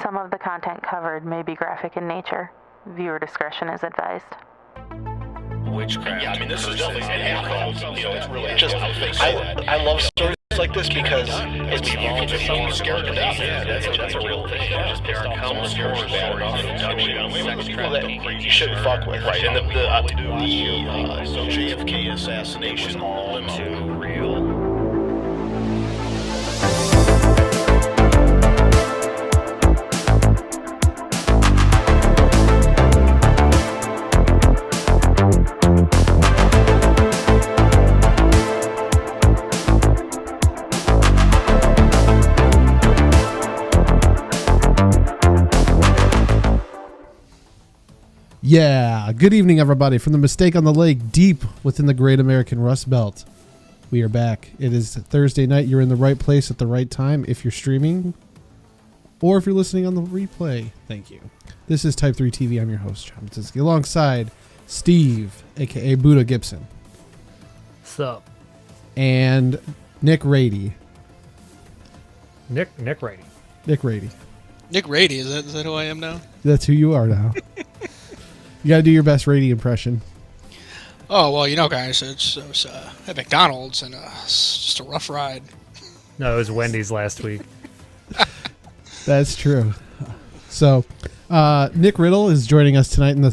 Some of the content covered may be graphic in nature. Viewer discretion is advised. Witchcraft. Yeah, I mean, this is definitely it's really just I love stories like this because it's you can just be scared to death. Yeah, that's a real thing. There are countless horror stories, People that you shouldn't fuck with, right? And the JFK assassination limo. real. Yeah, good evening, everybody. From the Mistake on the Lake, deep within the Great American Rust Belt, we are back. It is Thursday night. You're in the right place at the right time if you're streaming or if you're listening on the replay. Thank you. This is T3TV. I'm your host, John Matinsky, alongside Steve, a.k.a. Buddha Gibson. What's up? And Nick Rady. Nick Rady. Nick Rady. Nick Rady, is that who I am now? That's who you are now. You got to do your best Rady impression. Oh, well, you know, guys, I was at McDonald's, and it's just a rough ride. No, it was Wendy's last week. That's true. So, Nick Riddle is joining us tonight in the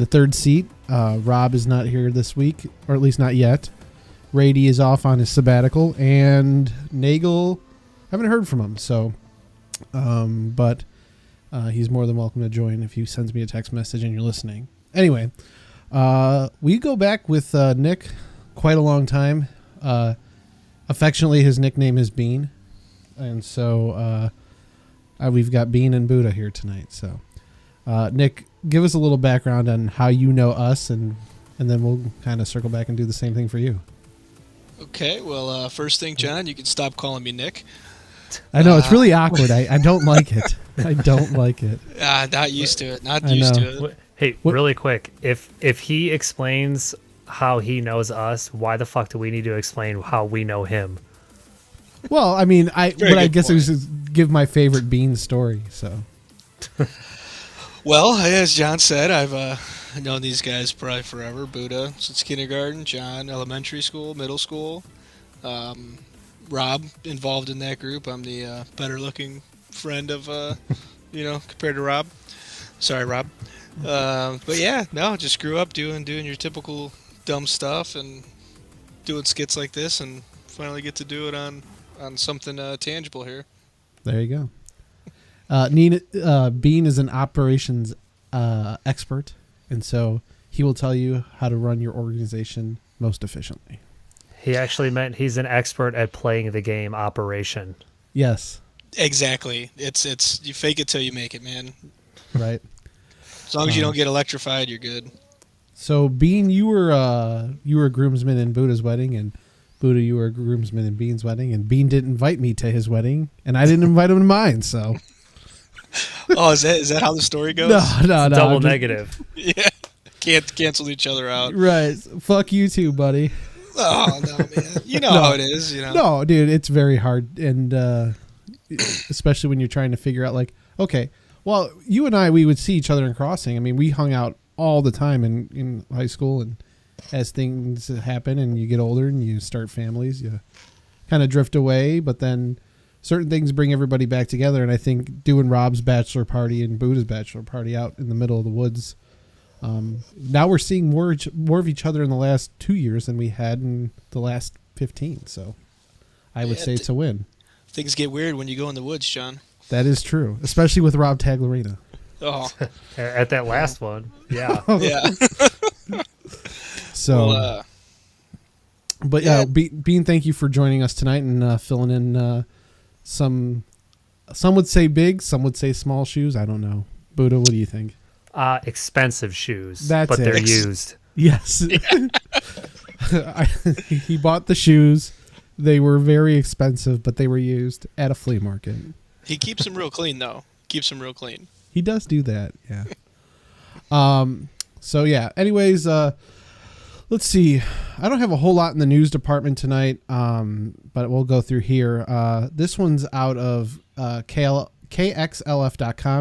third seat. Rob is not here this week, or at least not yet. Rady is off on his sabbatical, and Nagel, haven't heard from him. So, but he's more than welcome to join if he sends me a text message and you're listening. Anyway, we go back with Nick quite a long time. Affectionately, his nickname is Bean. And so we've got Bean and Buddha here tonight. So, Nick, give us a little background on how you know us, and then we'll kind of circle back and do the same thing for you. Okay, well, first thing, John, you can stop calling me Nick. I know, it's really awkward. I don't like it. I don't like it. Not used to it. Not used to it. Hey, really quick, if he explains how he knows us, why the fuck do we need to explain how we know him? Well, I mean, I guess point. I was just give my favorite Bean story. So, Well, as John said, I've known these guys probably forever. Buddha since kindergarten, John elementary school, middle school. Rob involved in that group. I'm the better looking friend of, compared to Rob. Sorry, Rob. But yeah, no, just grew up doing your typical dumb stuff and doing skits like this, and finally get to do it on something tangible here. there you go. Bean is an operations expert, and so he will tell you how to run your organization most efficiently. He actually meant he's an expert at playing the game Operation. Yes. Exactly. It's you fake it till you make it, man. Right. As long as you don't get electrified, you're good. So, Bean, you were a groomsman in Buddha's wedding, and Buddha, you were a groomsman in Bean's wedding, and Bean didn't invite me to his wedding, and I didn't invite him to mine. So. Oh, is that how the story goes? No. Double negative. Yeah. Can't cancel each other out. Right. Fuck you too, buddy. Oh no, man! You know how it is. You know. No, dude, it's very hard, and especially when you're trying to figure out, like, okay, well, you and I, we would see each other in crossing. I mean, we hung out all the time in high school, and as things happen and you get older and you start families, you kind of drift away, but then certain things bring everybody back together, and I think doing Rob's bachelor party and Buddha's bachelor party out in the middle of the woods, now we're seeing more of each other in the last 2 years than we had in the last 15. So I would say it's a win. Things get weird when you go in the woods, John. That is true, especially with Rob Taglarina. Oh, At that last one. Yeah. yeah. So, Well, but yeah, Bean, thank you for joining us tonight and filling in some would say big, some would say small shoes. I don't know. Buddha, what do you think? Expensive shoes, That's but it. they're used. Yes. He bought the shoes. They were very expensive, but they were used at a flea market. he keeps them real clean, though. Keeps them real clean. He does do that, yeah. So yeah. Anyways, Let's see. I don't have a whole lot in the news department tonight, but we'll go through here. This one's out of KXLF.com.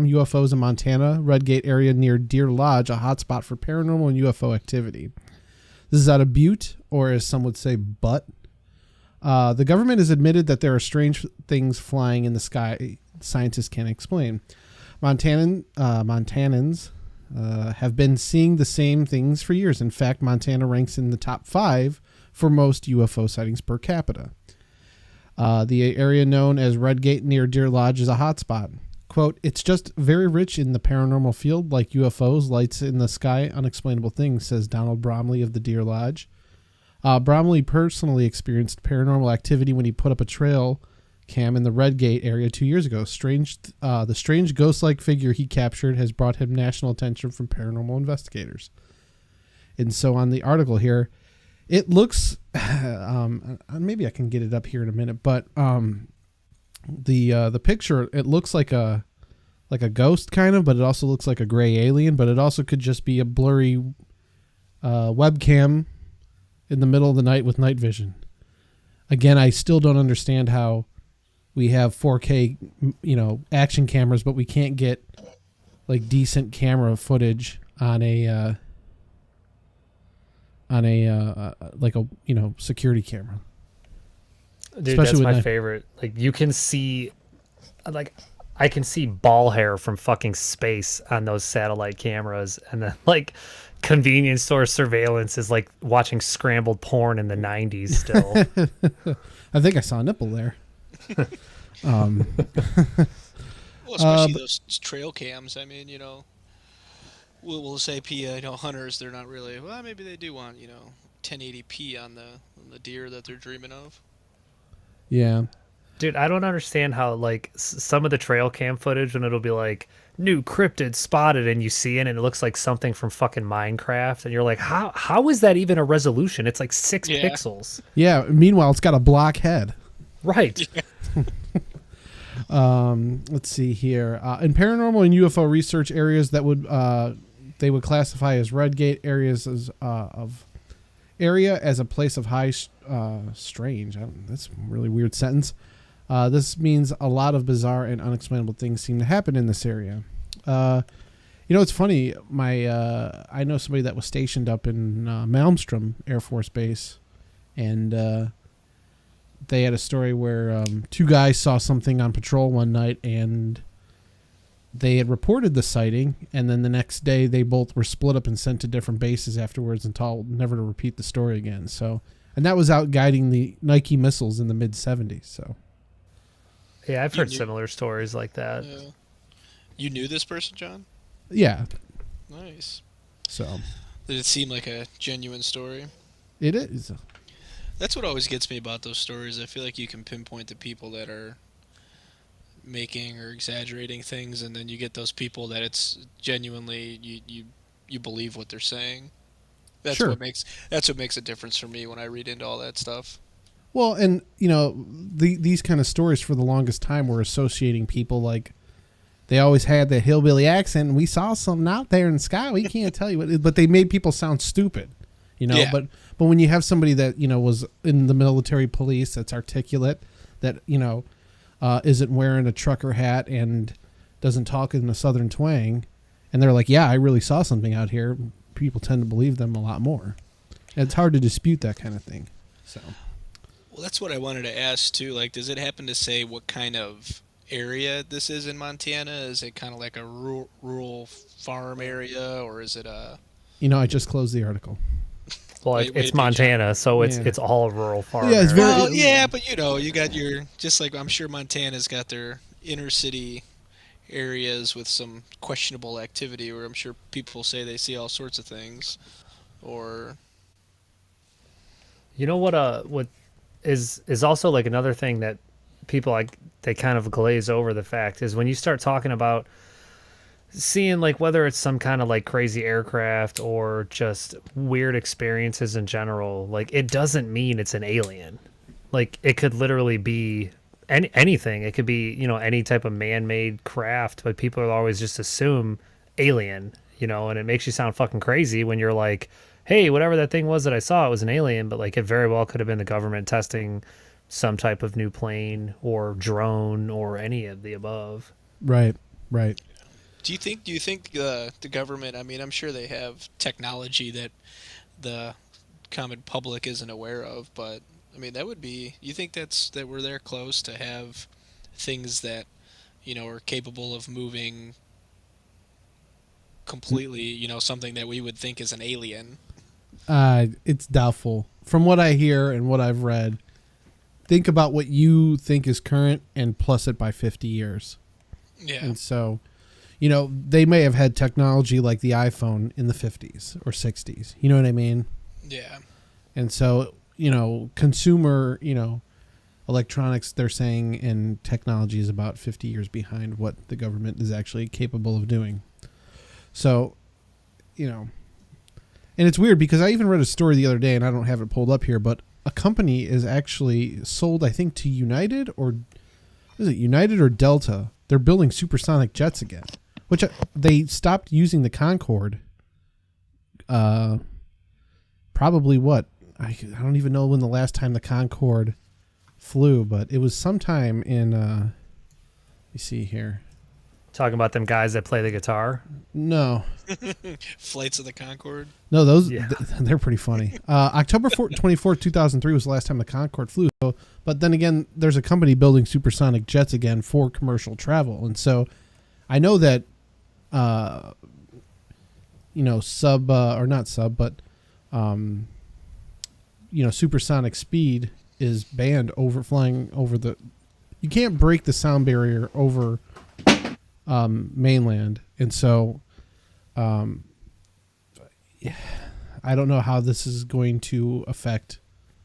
UFOs in Montana, Redgate area near Deer Lodge, a hotspot for paranormal and UFO activity. This is out of Butte, or as some would say, Butt. The government has admitted that there are strange things flying in the sky scientists can't explain. Montanans have been seeing the same things for years. In fact, Montana ranks in the top 5 for most UFO sightings per capita. The area known as Redgate near Deer Lodge is a hotspot. Quote, it's just very rich in the paranormal field, like UFOs, lights in the sky, unexplainable things, says Donald Bromley of the Deer Lodge. Bromley personally experienced paranormal activity when he put up a trail cam in the Redgate area 2 years ago. The strange ghost-like figure he captured has brought him national attention from paranormal investigators. And so on the article here, it looks, maybe I can get it up here in a minute, but the picture, it looks like a ghost kind of, but it also looks like a gray alien, but it also could just be a blurry webcam in the middle of the night with night vision. Again, I still don't understand how we have 4K, action cameras, but we can't get like decent camera footage on a security camera. Dude, Especially that's my with favorite. Like, you can see, like, I can see ball hair from fucking space on those satellite cameras, and then like convenience store surveillance is like watching scrambled porn in the 90s still. I think I saw a nipple there. Well, especially those trail cams. I mean, we'll say hunters, they're not really. Well, maybe they do want 1080p on the deer that they're dreaming of. Yeah. Dude, I don't understand how like some of the trail cam footage when it'll be like new cryptid spotted and you see it and it looks like something from fucking Minecraft and you're like, how is that even a resolution? It's like 6 pixels. Yeah. Meanwhile, it's got a block head. Right. Yeah. Let's see here. In paranormal and UFO research areas that they would classify as Redgate areas as as a place of high strange. That's a really weird sentence. This means a lot of bizarre and unexplainable things seem to happen in this area. It's funny. I know somebody that was stationed up in Malmstrom Air Force Base, and they had a story where 2 guys saw something on patrol one night, and they had reported the sighting, and then the next day they both were split up and sent to different bases afterwards and told never to repeat the story again. So, and that was out guiding the Nike missiles in the mid-'70s. So. Yeah, I've heard similar stories like that. Yeah. You knew this person, John? Yeah. Nice. So. Did it seem like a genuine story? It is. That's what always gets me about those stories. I feel like you can pinpoint the people that are making or exaggerating things, and then you get those people that it's genuinely you believe what they're saying. That's sure. what makes a difference for me when I read into all that stuff. Well, and these kind of stories for the longest time were associating people like they always had that hillbilly accent. And we saw something out there in the sky. We can't tell you what, but they made people sound stupid, Yeah. But when you have somebody that was in the military police that's articulate, that isn't wearing a trucker hat and doesn't talk in a southern twang, and they're like, yeah, I really saw something out here, people tend to believe them a lot more. And it's hard to dispute that kind of thing. So. Well, that's what I wanted to ask too. Like, does it happen to say what kind of area this is in Montana? Is it kind of like a rural farm area, or is it a? I just closed the article. Well, it's Montana, so it's all rural farm. Yeah, it's very. Well, yeah, but you got just like I'm sure Montana's got their inner city areas with some questionable activity, where I'm sure people say they see all sorts of things, or. You know what is also like another thing that people they kind of glaze over the fact is when you start talking about seeing like whether it's some kind of like crazy aircraft or just weird experiences in general, like it doesn't mean it's an alien. Like it could literally be anything. It could be, any type of man-made craft, but people always just assume alien, and it makes you sound fucking crazy when you're like, hey, whatever that thing was that I saw, it was an alien, but like it very well could have been the government testing some type of new plane or drone or any of the above. Right. Do you think the government? I mean, I'm sure they have technology that the common public isn't aware of, but I mean, that would be. You think that we're there close to have things that are capable of moving completely? Something that we would think is an alien. It's doubtful. From what I hear and what I've read, think about what you think is current and plus it by 50 years. Yeah. And so, they may have had technology like the iPhone in the 50s or 60s. You know what I mean? Yeah. And so, consumer, electronics, they're saying, and technology is about 50 years behind what the government is actually capable of doing. So, and it's weird because I even read a story the other day, and I don't have it pulled up here, but a company is actually sold, I think, to United or Delta. They're building supersonic jets again, which they stopped using the Concorde. Probably what? I don't even know when the last time the Concorde flew, but it was sometime in, let me see here. Talking about them guys that play the guitar. No. Flights of the Concorde. No, those, Yeah. They're pretty funny. October 24th, 2003 was the last time the Concorde flew. So, but then again, there's a company building supersonic jets again for commercial travel. And so I know that, supersonic speed is banned over flying over you can't break the sound barrier over mainland. And so, I don't know how this is going to affect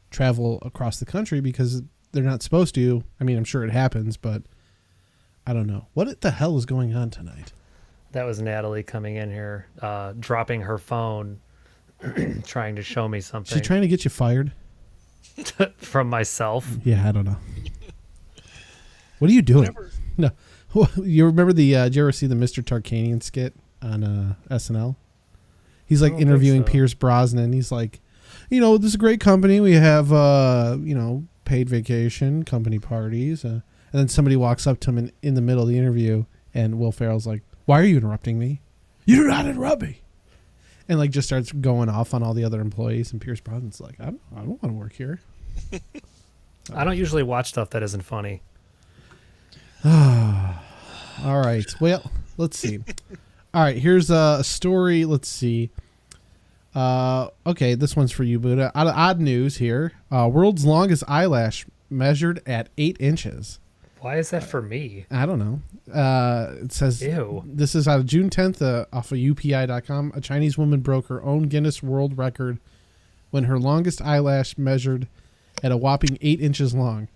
travel across the country because they're not supposed to. I mean, I'm sure it happens, but I don't know. What the hell is going on tonight? That was Natalie coming in here, dropping her phone, trying to show me something. She's trying to get you fired? From myself. Yeah, I don't know. What are you doing? No. You remember did you ever see the Mr. Tarkanian skit on SNL? He's like interviewing Pierce Brosnan. He's like, this is a great company. We have, paid vacation, company parties. And then somebody walks up to him in the middle of the interview, and Will Ferrell's like, why are you interrupting me? You do not interrupt me. And like just starts going off on all the other employees. And Pierce Brosnan's like, I don't want to work here. I don't usually watch stuff that isn't funny. All right. Well, let's see. All right. Here's a story. Let's see. Okay. This one's for you, Buddha. Odd news here. World's longest eyelash measured at 8 inches. Why is that for me? I don't know. It says, Ew. This is out of June 10th off of UPI.com. A Chinese woman broke her own Guinness World Record when her longest eyelash measured at a whopping 8 inches long.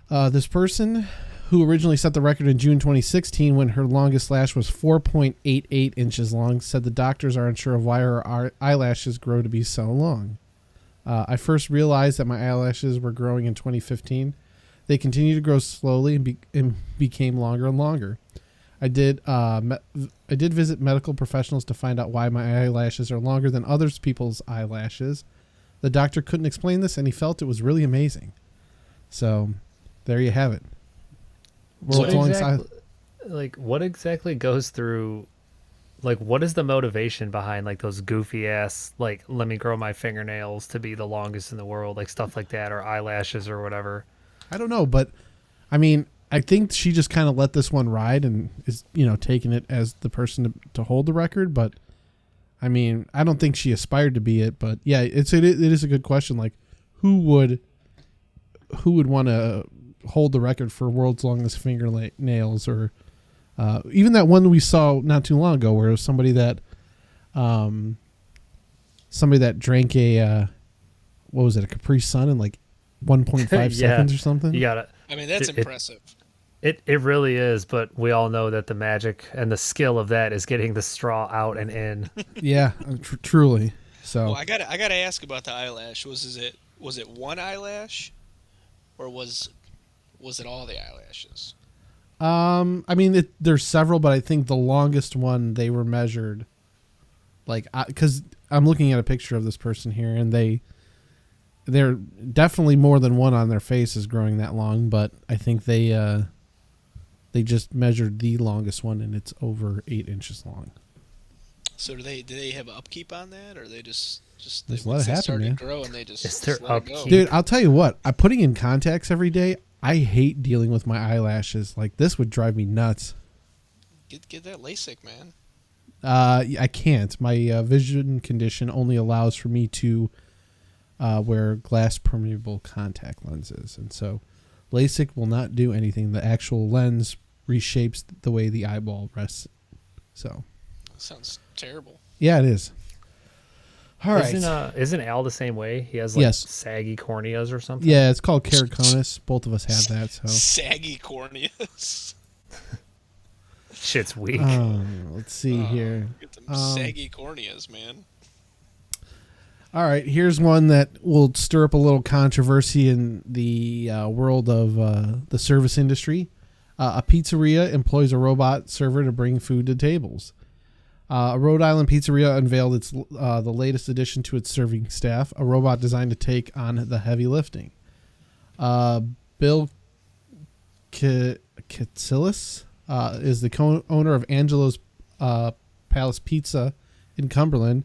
This person, who originally set the record in June 2016 when her longest lash was 4.88 inches long, said the doctors are unsure of why her eyelashes grow to be so long. I first realized that my eyelashes were growing in 2015. They continued to grow slowly and became longer and longer. I did visit medical professionals to find out why my eyelashes are longer than other people's eyelashes. The doctor couldn't explain this, and he felt it was really amazing. So, there you have it. What exactly goes through? Like, what is the motivation behind like those goofy ass like let me grow my fingernails to be the longest in the world, like stuff like that, or eyelashes or whatever? I don't know, but I mean, I think she just kind of let this one ride and is, taking it as the person to hold the record. But I mean, I don't think she aspired to be it. But yeah, it is a good question. Like, who would want to hold the record for world's longest fingernails, or even that one we saw not too long ago, where it was somebody that drank a a Capri Sun in like 1.5 seconds or something. You got it. I mean, that's impressive. It really is, but we all know that the magic and the skill of that is getting the straw out and in. Yeah, truly. So Well, I gotta ask about the eyelash. Was it one eyelash, or was it all the eyelashes? I mean, there's several, but I think the longest one they were measured Like, because I'm looking at a picture of this person here, and they're definitely more than one on their face is growing that long, but I think they just measured the longest one, and it's over 8 inches long. So do they have upkeep on that, or they just Just once let it happen, start man. to grow and they just Is there let it go? upkeep? Dude, I'll tell you what. I'm putting in contacts every day. I hate dealing with my eyelashes. Like, this would drive me nuts. Get that LASIK, man. I can't. My vision condition only allows for me to wear glass permeable contact lenses, and so LASIK will not do anything. The actual lens reshapes the way the eyeball rests. So, That sounds terrible. yeah, it is. All right. Isn't Al the same way? He has like Yes. saggy corneas or something. Yeah, it's called keratoconus. Both of us have that. So, Saggy corneas. Shit's weak. let's see here. Get them saggy corneas, man. All right, here's one that will stir up a little controversy in the world of the service industry. A pizzeria employs a robot server to bring food to tables. A Rhode Island pizzeria unveiled its the latest addition to its serving staff, a robot designed to take on the heavy lifting. Bill Katsilis is the co-owner of Angelo's Palace Pizza in Cumberland.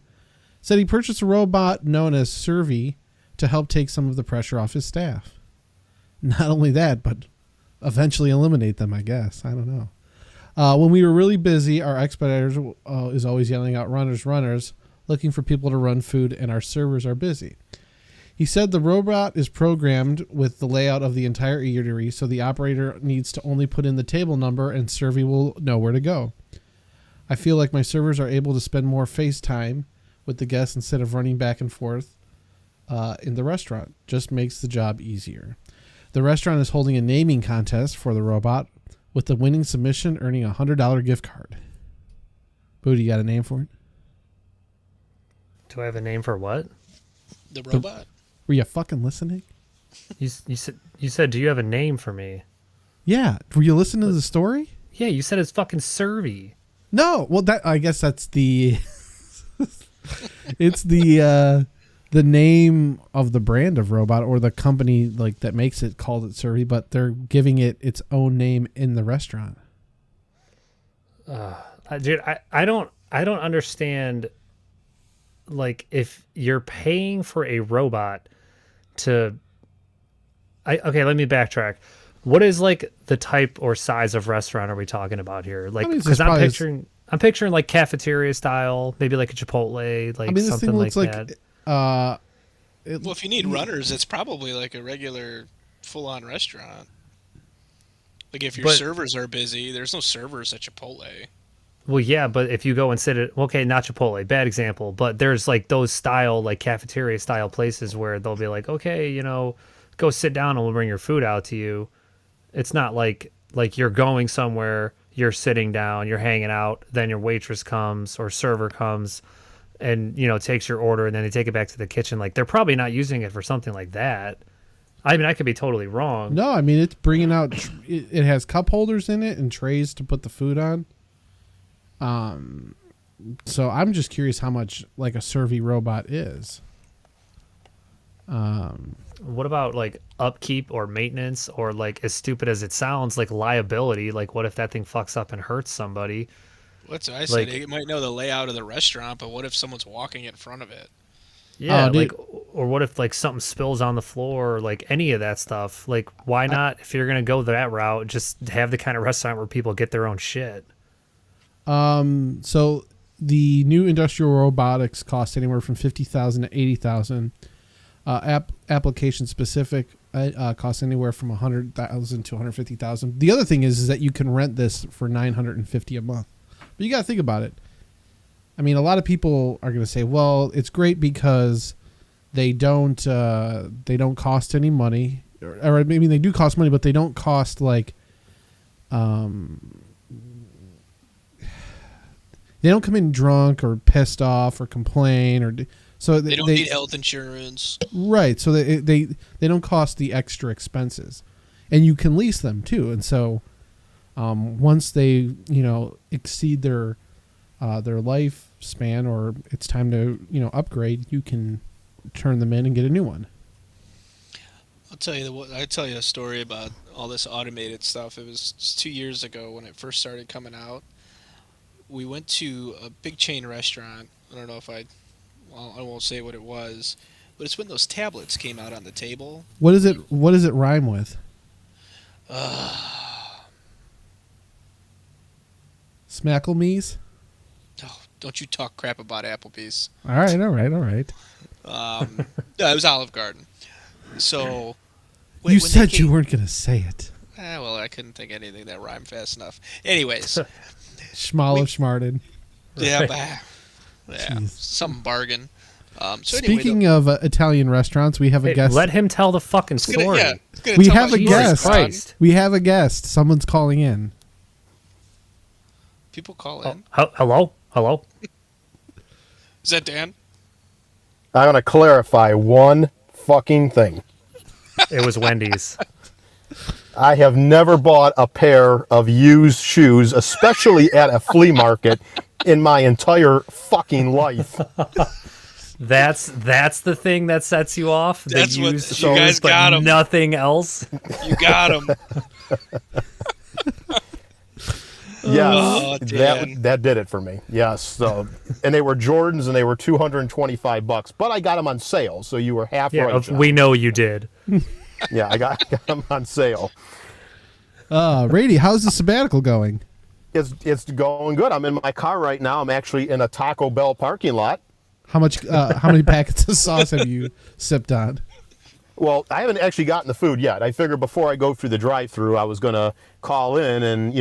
Said he purchased a robot known as Servy to help take some of the pressure off his staff. Not only that, but eventually eliminate them, I guess. I don't know. When we were really busy, our expediters is always yelling out, runners, runners, looking for people to run food, and our servers are busy. He said the robot is programmed with the layout of the entire eatery, so the operator needs to only put in the table number and Servy will know where to go. I feel like my servers are able to spend more face time with the guests instead of running back and forth in the restaurant. Just makes the job easier. The restaurant is holding a naming contest for the robot, with the winning submission earning a $100 gift card. Booty, you got a name for it? Do I have a name for what? The robot. Were you fucking listening? You said, do you have a name for me? Yeah. Were you listening to the story? Yeah, you said it's fucking Servy. No. Well, that I guess that's the... it's the name of the brand of robot, or the company like that makes it called it Servy, but they're giving it its own name in the restaurant. Dude, I don't understand. Like, if you're paying for a robot to, okay, let me backtrack. What is like the type or size of restaurant are we talking about here? Like, because I'm picturing like cafeteria style, maybe like a Chipotle, like this something thing looks like like that. Well, if you need runners, it's probably like a regular full-on restaurant. Like, if your servers are busy, there's no servers at Chipotle. Well, yeah, but if you go and sit at, okay, not Chipotle, bad example, but there's like those style, like cafeteria style places where they'll be like, okay, go sit down and we'll bring your food out to you. It's not like you're going somewhere, you're sitting down, you're hanging out, then your waitress comes or server comes and, takes your order, and then they take it back to the kitchen. Like, they're probably not using it for something like that. I mean, I could be totally wrong. No, I mean, it's bringing out, it has cup holders in it and trays to put the food on. So I'm just curious how much like a Servy robot is. What about like upkeep or maintenance, or like, as stupid as it sounds, like liability? Like, what if that thing fucks up and hurts somebody? What's I said? It might know the layout of the restaurant, but what if someone's walking in front of it? Yeah, like, or what if like something spills on the floor, or like any of that stuff? Like, why not, if you're gonna go that route, just have the kind of restaurant where people get their own shit? So the new industrial robotics cost anywhere from $50,000 to $80,000. Application specific costs anywhere from $100,000 to $150,000. The other thing is that you can rent this for $950 a month. But you got to think about it. I mean, a lot of people are going to say, "Well, it's great because they don't cost any money, or maybe they do cost money, but they don't cost like." They don't come in drunk or pissed off or complain, or so they don't need health insurance. Right, so they don't cost the extra expenses, and you can lease them too. And so once they exceed their life span or it's time to, upgrade, you can turn them in and get a new one. I'll tell you a story about all this automated stuff. It was just 2 years ago when it first started coming out. We went to a big chain restaurant. I don't know if I won't say what it was, but it's when those tablets came out on the table. What does it rhyme with? Smacklemees? Oh, don't you talk crap about Applebee's. All right. No, it was Olive Garden. So You said you weren't going to say it. Well, I couldn't think of anything that rhymed fast enough. Anyways, Schmall of Schmarden. yeah, Jeez. some bargain. Speaking of Italian restaurants, we have a guest. Let him tell the fucking story. We have a guest. Christ. We have a guest. Someone's calling in. People call in. Hello? Is that Dan? I'm going to clarify one fucking thing. It was Wendy's. I have never bought a pair of used shoes, especially at a flea market, in my entire fucking life. That's the thing that sets you off. That's the what used you shoes, guys but got 'em. nothing else. You got him. Yes, Oh, Dan. that did it for me. Yes, so and they were Jordans and they were $225, but I got them on sale, so you were half Yeah, right. John. we know you did. Yeah, I got them on sale. Rady, how's the sabbatical going? It's going good. I'm in my car right now. I'm actually in a Taco Bell parking lot. How many packets of sauce have you sipped on? Well, I haven't actually gotten the food yet. I figured before I go through the drive-thru, I was going to call in and,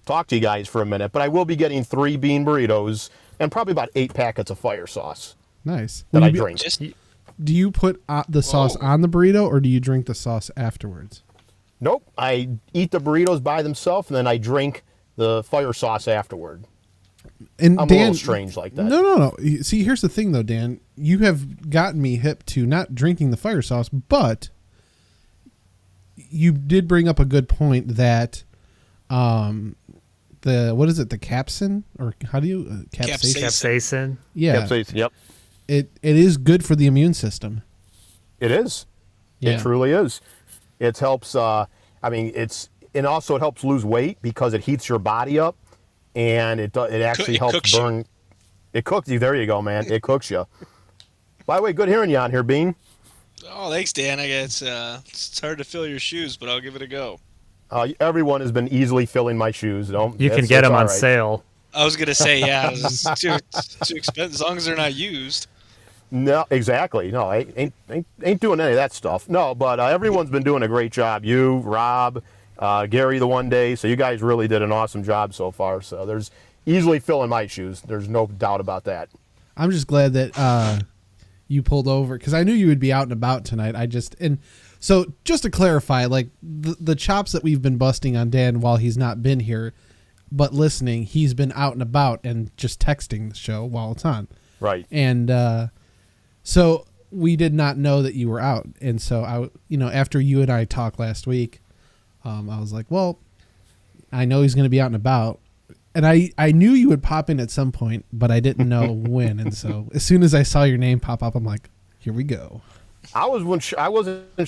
talk to you guys for a minute. But I will be getting 3 bean burritos and probably about 8 packets of fire sauce Nice. that Will I you be- drink. Do you put the sauce on the burrito or do you drink the sauce afterwards? Nope. I eat the burritos by themselves and then I drink the fire sauce afterward. And I'm a little strange like that. No. See, here's the thing, though, Dan. You have gotten me hip to not drinking the fire sauce, but you did bring up a good point that what is it, the capsaicin? Or how do you... capsaicin? Capsaicin. Yeah. Capsaicin, yep. It is good for the immune system. It is. Yeah. It truly is. It helps, it also helps lose weight because it heats your body up. And it actually It helps cooks you. burn. It cooks you. There you go, man. It cooks you. By the way, good hearing you on here, Bean. Oh, thanks, Dan. I guess it's hard to fill your shoes, but I'll give it a go. Everyone has been easily filling my shoes. You can get them on sale. I was gonna say, yeah, it's too expensive as long as they're not used. No, exactly. No, I ain't doing any of that stuff. No, but everyone's been doing a great job. You, Rob, Gary, the one day. So you guys really did an awesome job so far. So there's easily filling my shoes. There's no doubt about that. I'm just glad that you pulled over because I knew you would be out and about tonight. So just to clarify, like the chops that we've been busting on Dan while he's not been here, but listening, he's been out and about and just texting the show while it's on. Right. And so we did not know that you were out. And so after you and I talked last week, I was like, well, I know he's going to be out and about. And I knew you would pop in at some point, but I didn't know when. And so as soon as I saw your name pop up, I'm like, here we go. I wasn't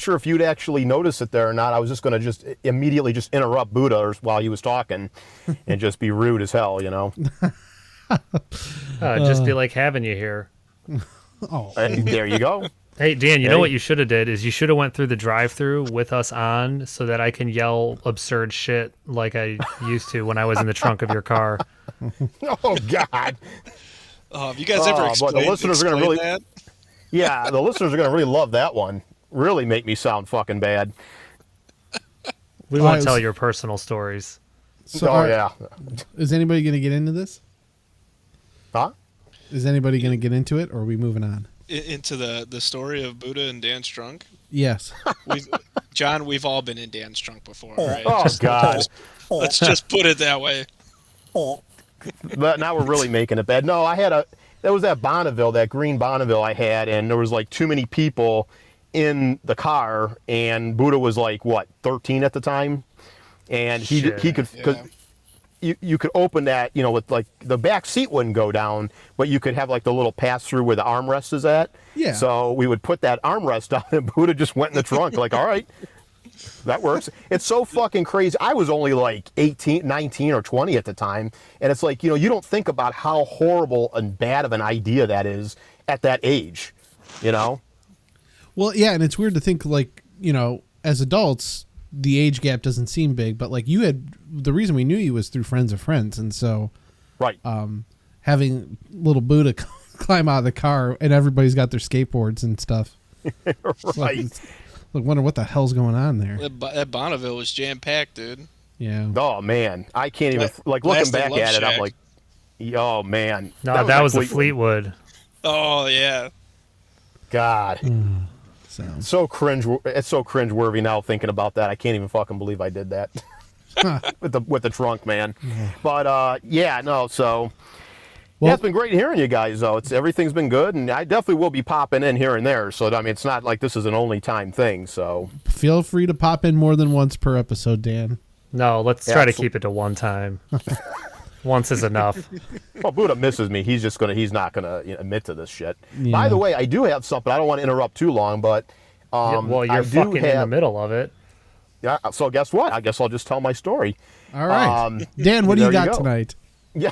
sure if you'd actually notice it there or not. I was just going to just immediately just interrupt Buddha while he was talking and just be rude as hell, Just be like having you here. Oh, There you go. Hey, Dan, you know what you should have did is you should have went through the drive-thru with us on so that I can yell absurd shit like I used to when I was in the trunk of your car. Oh, God. Have you guys ever But explained, the listeners are going to really... that? Yeah, the listeners are going to really love that one. Really make me sound fucking bad. We won't tell your personal stories. so Yeah. is anybody going to get into this? Huh? Is anybody going to get into it, or are we moving on? Into the story of Buddha and Dan's trunk? Yes. John, we've all been in Dan's trunk before, right? Oh, God. Let's just put it that way. But now we're really making it bad. No, there was that Bonneville, that green Bonneville I had, and there was like too many people in the car, and Buddha was like, what, 13 at the time? And he could, Yeah. you could open that, with like the back seat wouldn't go down, but you could have like the little pass through where the armrest is at. Yeah. So we would put that armrest on, and Buddha just went in the trunk. Like, all right, that works. It's so fucking crazy. I was only like 18, 19 or 20 at the time. And it's like, you don't think about how horrible and bad of an idea that is at that age, Well, yeah, and it's weird to think like, as adults, the age gap doesn't seem big, but like the reason we knew you was through friends of friends. And so Right. Having little Buddha climb out of the car and everybody's got their skateboards and stuff. Right. Look, wonder what the hell's going on there. That Bonneville was jam-packed, dude. Yeah. Oh, man. I can't even, like, looking back at it, I'm like, oh, man. No, that was the Fleetwood. Oh, yeah. God. So cringe. It's so cringe-worthy now thinking about that. I can't even fucking believe I did that with the trunk, man. But yeah, no. So yeah, it's been great hearing you guys, though. Everything's been good, and I definitely will be popping in here and there. So I mean, it's not like this is an only time thing. So feel free to pop in more than once per episode, Dan. No, let's try to keep it to one time. Once is enough. Well, Buddha misses me. He's not gonna admit to this shit. Yeah. By the way, I do have something. I don't want to interrupt too long, but well, you're fucking in the middle of it. Yeah. So guess what? I guess I'll just tell my story. All right, Dan, what do you got tonight? Yeah.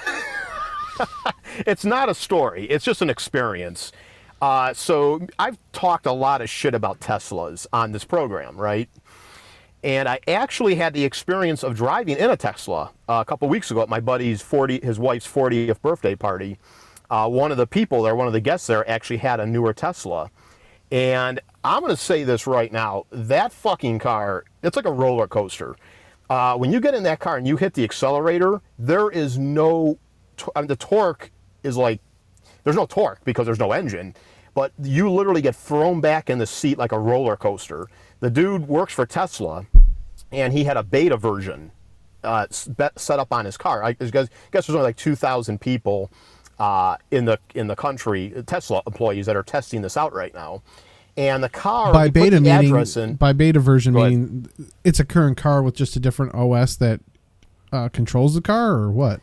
It's not a story. It's just an experience. So I've talked a lot of shit about Teslas on this program, right? And I actually had the experience of driving in a Tesla a couple weeks ago at my buddy's his wife's 40th birthday party. One of the people there, one of the guests there, actually had a newer Tesla. And I'm going to say this right now, that fucking car, it's like a roller coaster. When you get in that car and you hit the accelerator, there is the torque is like, there's no torque because there's no engine, but you literally get thrown back in the seat like a roller coaster. The dude works for Tesla, and he had a beta version set up on his car. I guess there's only like 2,000 people in the country, Tesla employees, that are testing this out right now. And the car, by beta version meaning it's a current car with just a different OS that controls the car, or what?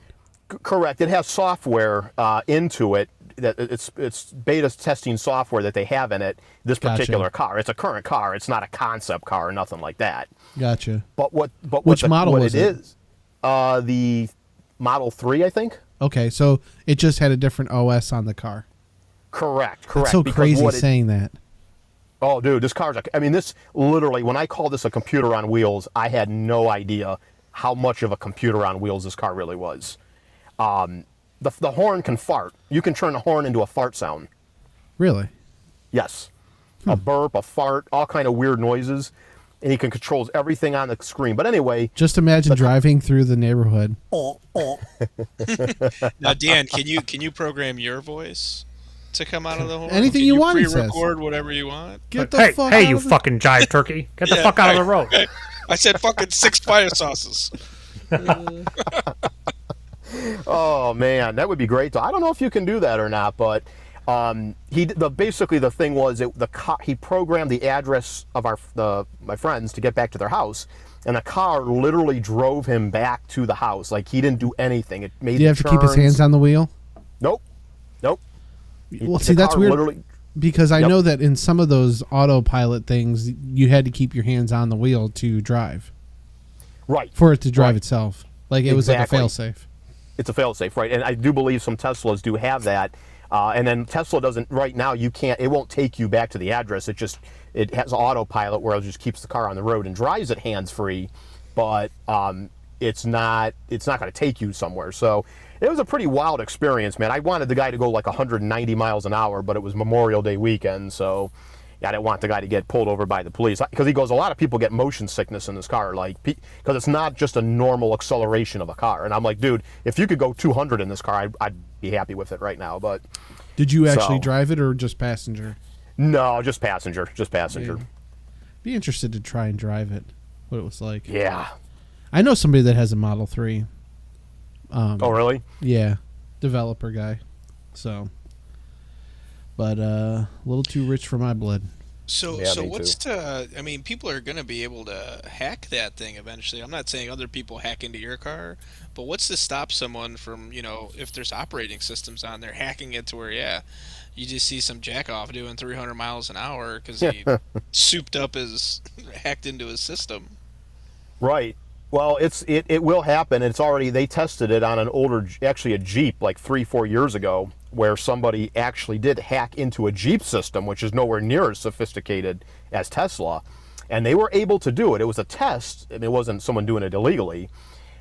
Correct. It has software into it. That it's beta testing software that they have in it. This particular car, it's a current car. It's not a concept car or nothing like that. Gotcha. Which model was it? The Model 3, I think. Okay, so it just had a different OS on the car. Correct. It's so crazy saying that. Oh, dude, this car's this literally, when I call this a computer on wheels, I had no idea how much of a computer on wheels this car really was. The horn can fart. You can turn the horn into a fart sound. Really? Yes. A burp, a fart, all kind of weird noises. And he can control everything on the screen. But anyway. Just imagine driving through the neighborhood. Now, Dan, can you program your voice to come out of the horn? Anything you want, he says. Pre-record whatever you want. Hey, you fucking jive turkey. Get the fuck out of the road. Okay. I said fucking 6 fire sauces. Oh man, that would be great. I don't know if you can do that or not, but basically the thing was he programmed the address of my friends to get back to their house, and the car literally drove him back to the house. Like, he didn't do anything. It made. Did he have to keep his hands on the wheel? Nope. Well, see, that's weird. Because I know that in some of those autopilot things, you had to keep your hands on the wheel to drive. Right. For it to drive itself. Like, it was like a fail-safe. It's a fail-safe, right? And I do believe some Teslas do have that. And then Tesla doesn't, right now, it won't take you back to the address. It has autopilot where it just keeps the car on the road and drives it hands-free, but it's not going to take you somewhere. So it was a pretty wild experience, man. I wanted the guy to go like 190 miles an hour, but it was Memorial Day weekend, so I didn't want the guy to get pulled over by the police. Because he goes, a lot of people get motion sickness in this car, like, because it's not just a normal acceleration of a car. And I'm like, dude, if you could go 200 in this car, I'd be happy with it right now. But did you actually drive it or just passenger? No, just passenger. Yeah. Be interested to try and drive it, what it was like. Yeah. I know somebody that has a Model 3. Oh, really? Yeah. Developer guy. So... But a little too rich for my blood. So, Yeah, so me what's too. to? I mean, people are gonna be able to hack that thing eventually. I'm not saying other people hack into your car, but what's to stop someone from, if there's operating systems on there, hacking it to where, yeah, you just see some jack off doing 300 miles an hour because he souped up his, hacked into his system. Right. Well, it will happen. It's already they tested it on an older, actually a Jeep, like 3-4 years ago, where somebody actually did hack into a Jeep system, which is nowhere near as sophisticated as Tesla, and they were able to do it. It was a test, and it wasn't someone doing it illegally.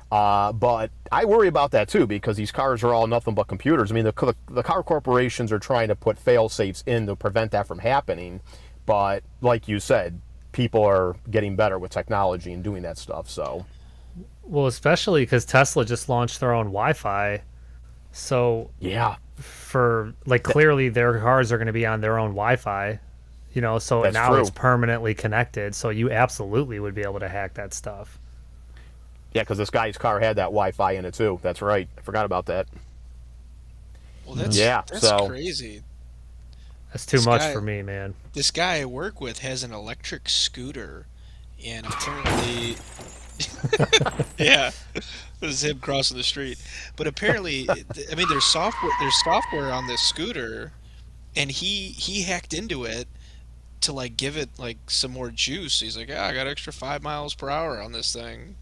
But I worry about that too because these cars are all nothing but computers. I mean, the car corporations are trying to put fail safes in to prevent that from happening, but like you said, people are getting better with technology and doing that stuff. So. Well, especially because Tesla just launched their own Wi-Fi, so Yeah, for like clearly their cars are going to be on their own Wi-Fi, so That's now true. it's permanently connected. So you absolutely would be able to hack that stuff. yeah, because this guy's car had that Wi-Fi in it too. That's right. I forgot about that. Well, that's Yeah, that's so- crazy. That's too This much guy- for me, man. This guy I work with has an electric scooter, and apparently, yeah, it was him crossing the street. But apparently, I mean, there's software on this scooter, and he hacked into it to like give it like some more juice. He's like, yeah, I got extra 5 miles per hour on this thing.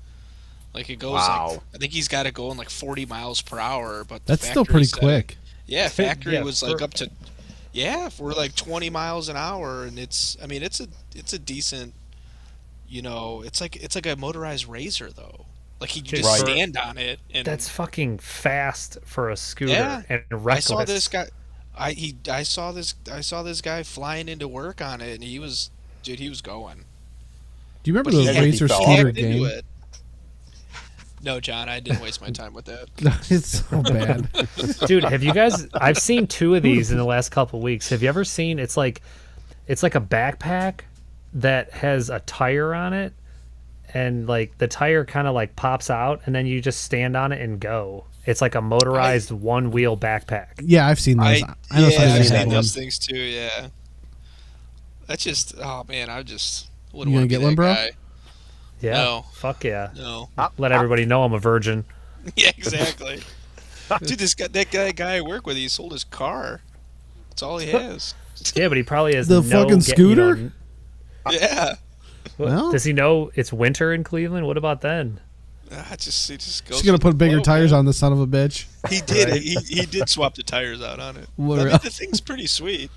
Like it goes Wow. like I think he's got it going like 40 miles per hour, but the That's still factory pretty said- quick. Yeah, factory Yeah, was like for- up to we're like 20 miles an hour, and it's a decent, it's like a motorized razor though. Like he just Right. stand on it, and That's fucking fast for a scooter Yeah. and I reckless. saw this guy. I saw this guy flying into work on it, and he was going. Do you remember But he the had- Racer he scooter hacked into game? it. No, John, I didn't waste my time with that. It's so bad. Dude, have you guys? I've seen 2 of these in the last couple of weeks. Have you ever seen? It's like a backpack that has a tire on it, and like the tire kind of like pops out, and then you just stand on it and go. It's like a motorized one-wheel backpack. Yeah, I've seen those. I know yeah, somebody I've that seen had one. those things too. Yeah, that's just oh man, I just wouldn't You want gonna to get one, be that bro? guy. Yeah, No. fuck yeah. No, Let everybody know I'm a virgin. yeah, exactly. Dude, that guy I work with, he sold his car. That's all he has. Yeah, but he probably has The no fucking scooter? Yeah, Well, Does he know it's winter in Cleveland? What about then? he just goes. she's gonna with the put bigger flow, tires man. on the son of a bitch. He did. Right? He did swap the tires out on it. What I mean, else? the thing's pretty sweet.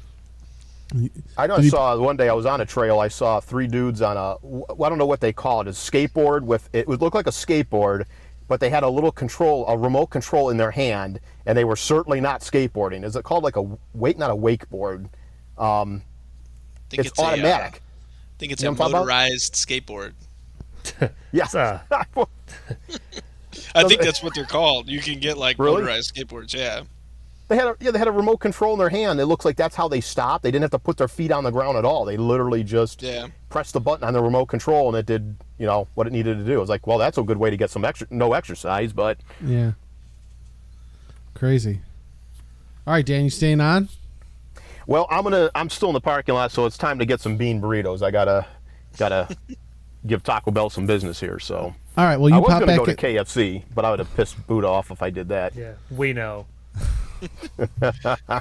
I know. Did I he- saw one day. I was on a trail. I saw 3 dudes on I don't know what they call it. A skateboard with it would look like a skateboard, but they had a remote control in their hand, and they were certainly not skateboarding. Is it called like a wake? Not a wakeboard. I think It's automatic. I think it's You a know what I'm talking about? motorized skateboard. It's, Yeah. I think that's what they're called. You can get like Really? motorized skateboards. Yeah. They had a remote control in their hand. It looks like that's how they stopped. They didn't have to put their feet on the ground at all. They literally just Yeah. pressed the button on the remote control, and it did what it needed to do. It was like, well, that's a good way to get some exercise, but Yeah. Crazy. All right, Dan, you staying on? well, I'm still in the parking lot, so it's time to get some bean burritos. I gotta give Taco Bell some business here. So All right. Well, I you was pop gonna back. go to in- KFC, but I would have pissed Buddha off if I did that. yeah, we know.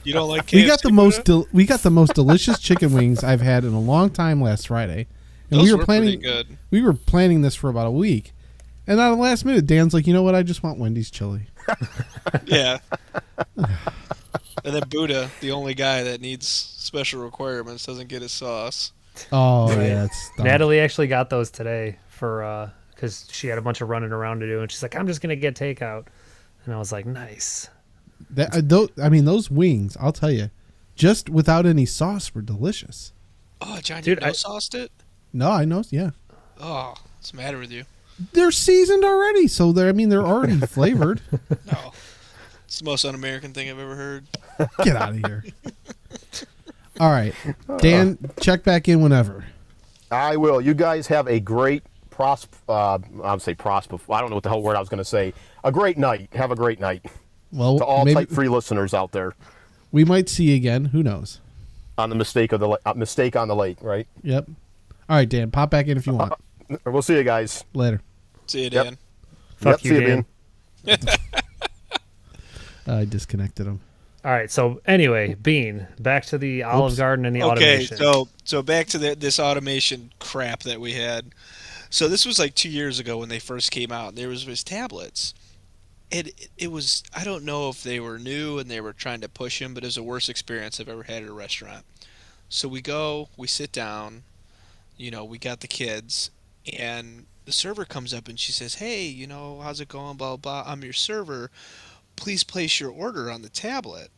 You don't like KFC? we got the most. Buddha? We got the most delicious chicken wings I've had in a long time last Friday, and Those we were were planning. pretty good. We were planning this for about a week, and at the last minute, Dan's like, "You know what? I just want Wendy's chili." Yeah. And then Buddha, the only guy that needs special requirements, doesn't get his sauce. Oh yeah, that's dumb. Natalie actually got those today for because she had a bunch of running around to do, and she's like, "I'm just gonna get takeout," and I was like, "Nice." Those wings, I'll tell you, just without any sauce, were delicious. Oh, John, Dude, you I- sauced it? No, I know. Yeah, Oh, what's the matter with you? they're seasoned already, so they're already flavored. No. It's the most un-American thing I've ever heard. Get out of here. All right, Dan, check back in whenever. I will. You guys have a great I would say prosper. I don't know what the hell word I was going to say. A great night. Have a great night Well, to all maybe Type 3 listeners out there. we might see you again. Who knows? on the mistake of the mistake on the lake, right? Yep. All right, Dan, pop back in if you want. We'll see you guys. Later. See you, Yep. Dan. Fuck Yep, you, see you, Dan. Bean. I disconnected him. All right. So anyway, Bean, back to the Olive Oops. Garden and the Okay, automation. so back to this automation crap that we had. So this was like 2 years ago when they first came out. There was tablets. It was, I don't know if they were new and they were trying to push them, but it was the worst experience I've ever had at a restaurant. So we sit down, we got the kids, and the server comes up and she says, "Hey, how's it going? Blah, blah, blah. I'm your server. Please place your order on the tablet."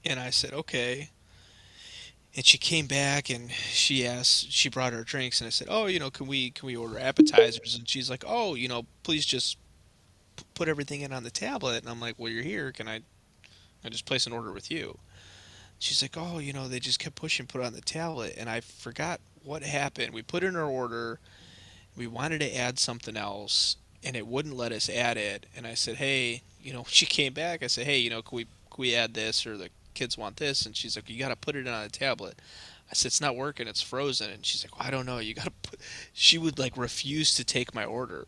And I said, "Okay." And she came back and she brought her drinks, and I said, "Oh, can we order appetizers?" And she's like, "Oh, please just put everything in on the tablet." And I'm like, "Well, you're here. Can I just place an order with you?" She's like, "Oh, they just kept pushing put it on the tablet." And I forgot what happened. We put in our order. We wanted to add something else, and it wouldn't let us add it. And I said, "Hey," she came back. I said, "Hey, can we add this, or the kids want this?" And she's like, "You got to put it on a tablet." I said, "It's not working. It's frozen." And she's like, "Well, I don't know. You got to put." She would refuse to take my order.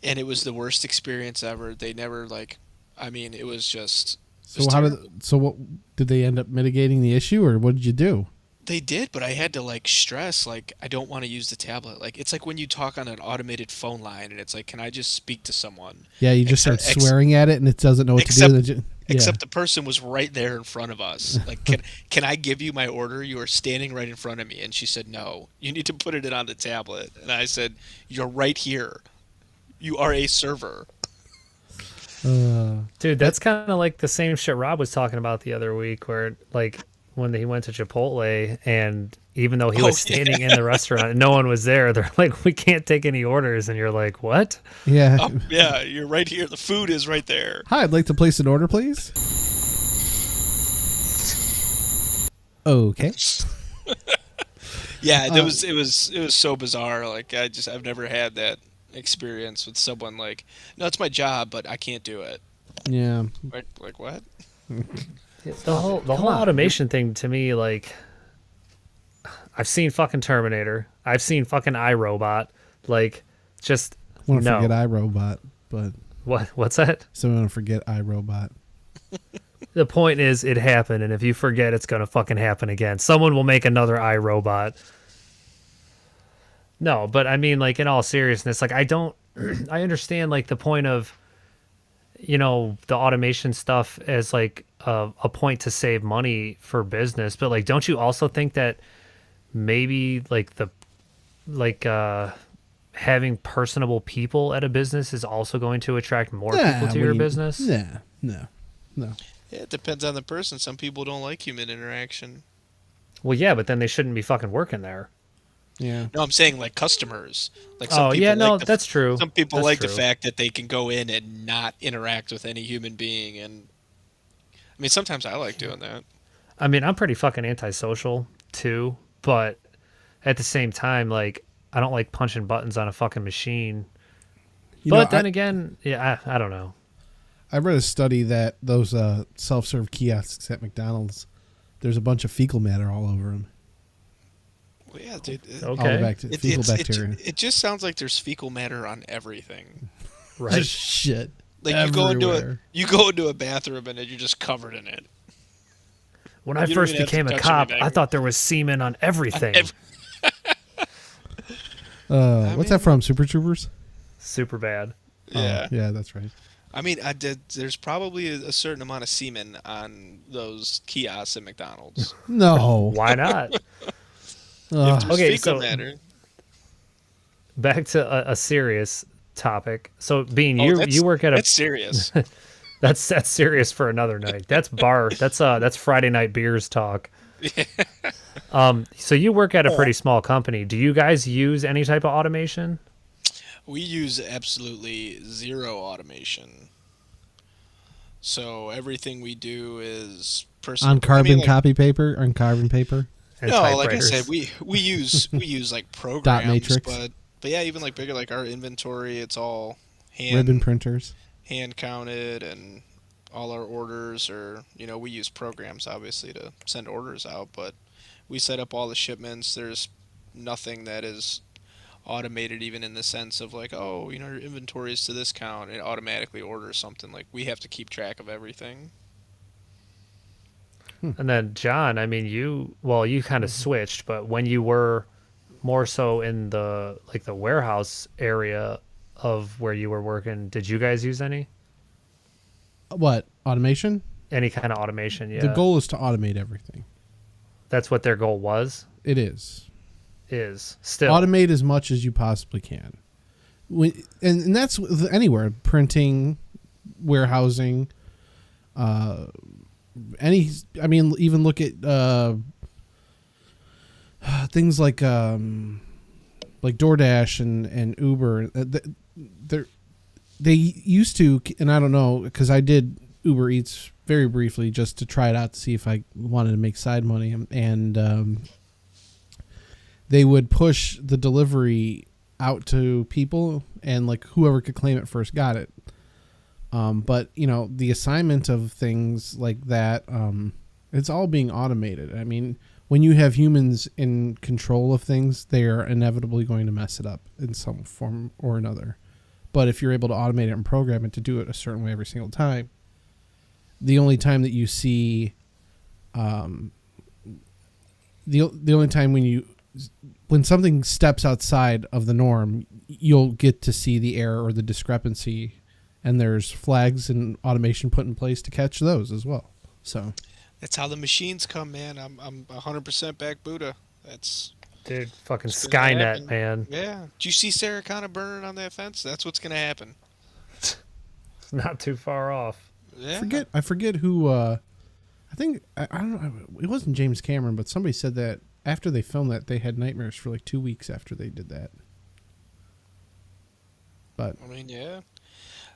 And it was the worst experience ever. They never it was just. So what did they end up mitigating the issue, or what did you do? They did, but I had to stress I don't want to use the tablet. It's like when you talk on an automated phone line and it's like, "Can I just speak to someone?" Yeah, you just start swearing at it and it doesn't know what to do. Except the person was right there in front of us. Can I give you my order? You are standing right in front of me. And she said, "No, you need to put it on the tablet." And I said, "You're right here. You are a server." Dude, that's kind of like the same shit Rob was talking about the other week, where when he went to Chipotle, and even though he was standing in the restaurant and no one was there, they're like, "We can't take any orders," and you're like, "What?" Yeah. Yeah, you're right here. The food is right there. Hi, I'd like to place an order, please. Okay. Yeah, it was so bizarre. I've never had that experience with someone "No, it's my job, but I can't do it." Yeah. Like what? The whole automation thing to me, I've seen fucking Terminator, I've seen fucking iRobot, just Want to no. forget iRobot, but What's that? so I want to forget iRobot. The point is, it happened, and if you forget, it's gonna fucking happen again. Someone will make another iRobot. No, but I mean, in all seriousness, I don't, I understand the point of, the automation stuff as a point to save money for business, but don't you also think that maybe having personable people at a business is also going to attract more people to your business? Yeah, no. Yeah, it depends on the person. Some people don't like human interaction. Well, yeah, but then they shouldn't be fucking working there. Yeah. No, I'm saying customers. That's true. Some people That's the true. fact that they can go in and not interact with any human being, and I mean sometimes I like doing that. I mean, I'm pretty fucking antisocial too, but at the same time, I don't like punching buttons on a fucking machine. Then again, yeah, I don't know. I read a study that those self-serve kiosks at McDonald's, there's a bunch of fecal matter all over them. Well, yeah, dude. All the Okay. fecal bacteria. It just sounds like there's fecal matter on everything. Right. Just shit. You everywhere. go into a bathroom and you're just covered in it. When I You don't first even have to became a touch cop, anything. I thought there was semen on everything. What's that from? Super Troopers? Super bad. Yeah. Yeah, that's right. I mean, there's probably a certain amount of semen on those kiosks at McDonald's. No. Why not? If there's Okay, fecal so- matter. Back to a serious topic. So, Bean, That's- you work at a That's serious. that's serious for another night. That's bar. That's Friday night beers talk. So you work at a pretty small company. Do you guys use any type of automation? We use absolutely zero automation. So everything we do is personal. On carbon copy paper? On carbon paper? And No, like I typewriters? said, we use programs, matrix. but yeah, even bigger our inventory, it's all hand Ribbon printers? hand counted and all our orders, or we use programs obviously to send orders out, but we set up all the shipments. There's nothing that is automated, even in the sense of like, oh, your inventory is to this count. It automatically orders something. Like, we have to keep track of everything. And then John, I mean, you kind of switched, but when you were more so in the warehouse area of where you were working, did you guys use any What, automation? kind of automation? Yeah. The goal is to automate everything. That's what their goal was. It is. Is still Automate as much as you possibly can. And that's anywhere, printing, warehousing, even look at things like DoorDash and Uber. They used to, and I don't know, because I did Uber Eats very briefly just to try it out to see if I wanted to make side money, and they would push the delivery out to people, and like whoever could claim it first got it. But the assignment of things like that, it's all being automated. I mean, when you have humans in control of things, they are inevitably going to mess it up in some form or another. But if you're able to automate it and program it to do it a certain way every single time, the only time that you see, the only time when something steps outside of the norm, you'll get to see the error or the discrepancy, and there's flags and automation put in place to catch those as well. So That's how the machines come, man. I'm 100% back Buddha. Dude, fucking It's gonna Skynet, happen. man. Yeah. Do you see Sarah Connor burning on that fence? That's what's gonna happen. Not too far off. Yeah. I forget who. I think I don't know. It wasn't James Cameron, but somebody said that after they filmed that, they had nightmares for like 2 weeks after they did that. But I mean, yeah.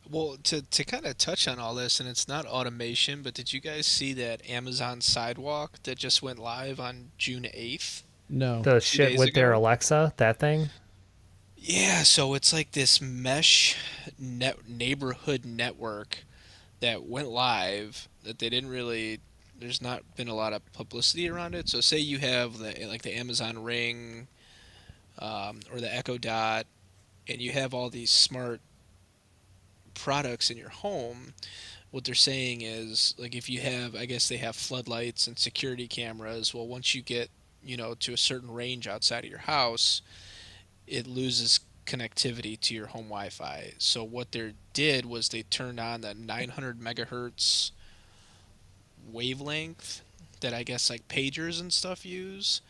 Well, to kind of touch on all this, and it's not automation, but did you guys see that Amazon Sidewalk that just went live on June 8th? no, The shit days with their ago? Alexa, that thing. Yeah, so it's like this mesh neighborhood network that went live that they didn't really. There's not been a lot of publicity around it. So say you have the Amazon Ring, or the Echo Dot, and you have all these smart products in your home. What they're saying is, like, if you have, I guess they have floodlights and security cameras. Well, once you get to a certain range outside of your house, it loses connectivity to your home Wi-Fi. So what they did was they turned on the 900 megahertz wavelength that I guess like pagers and stuff use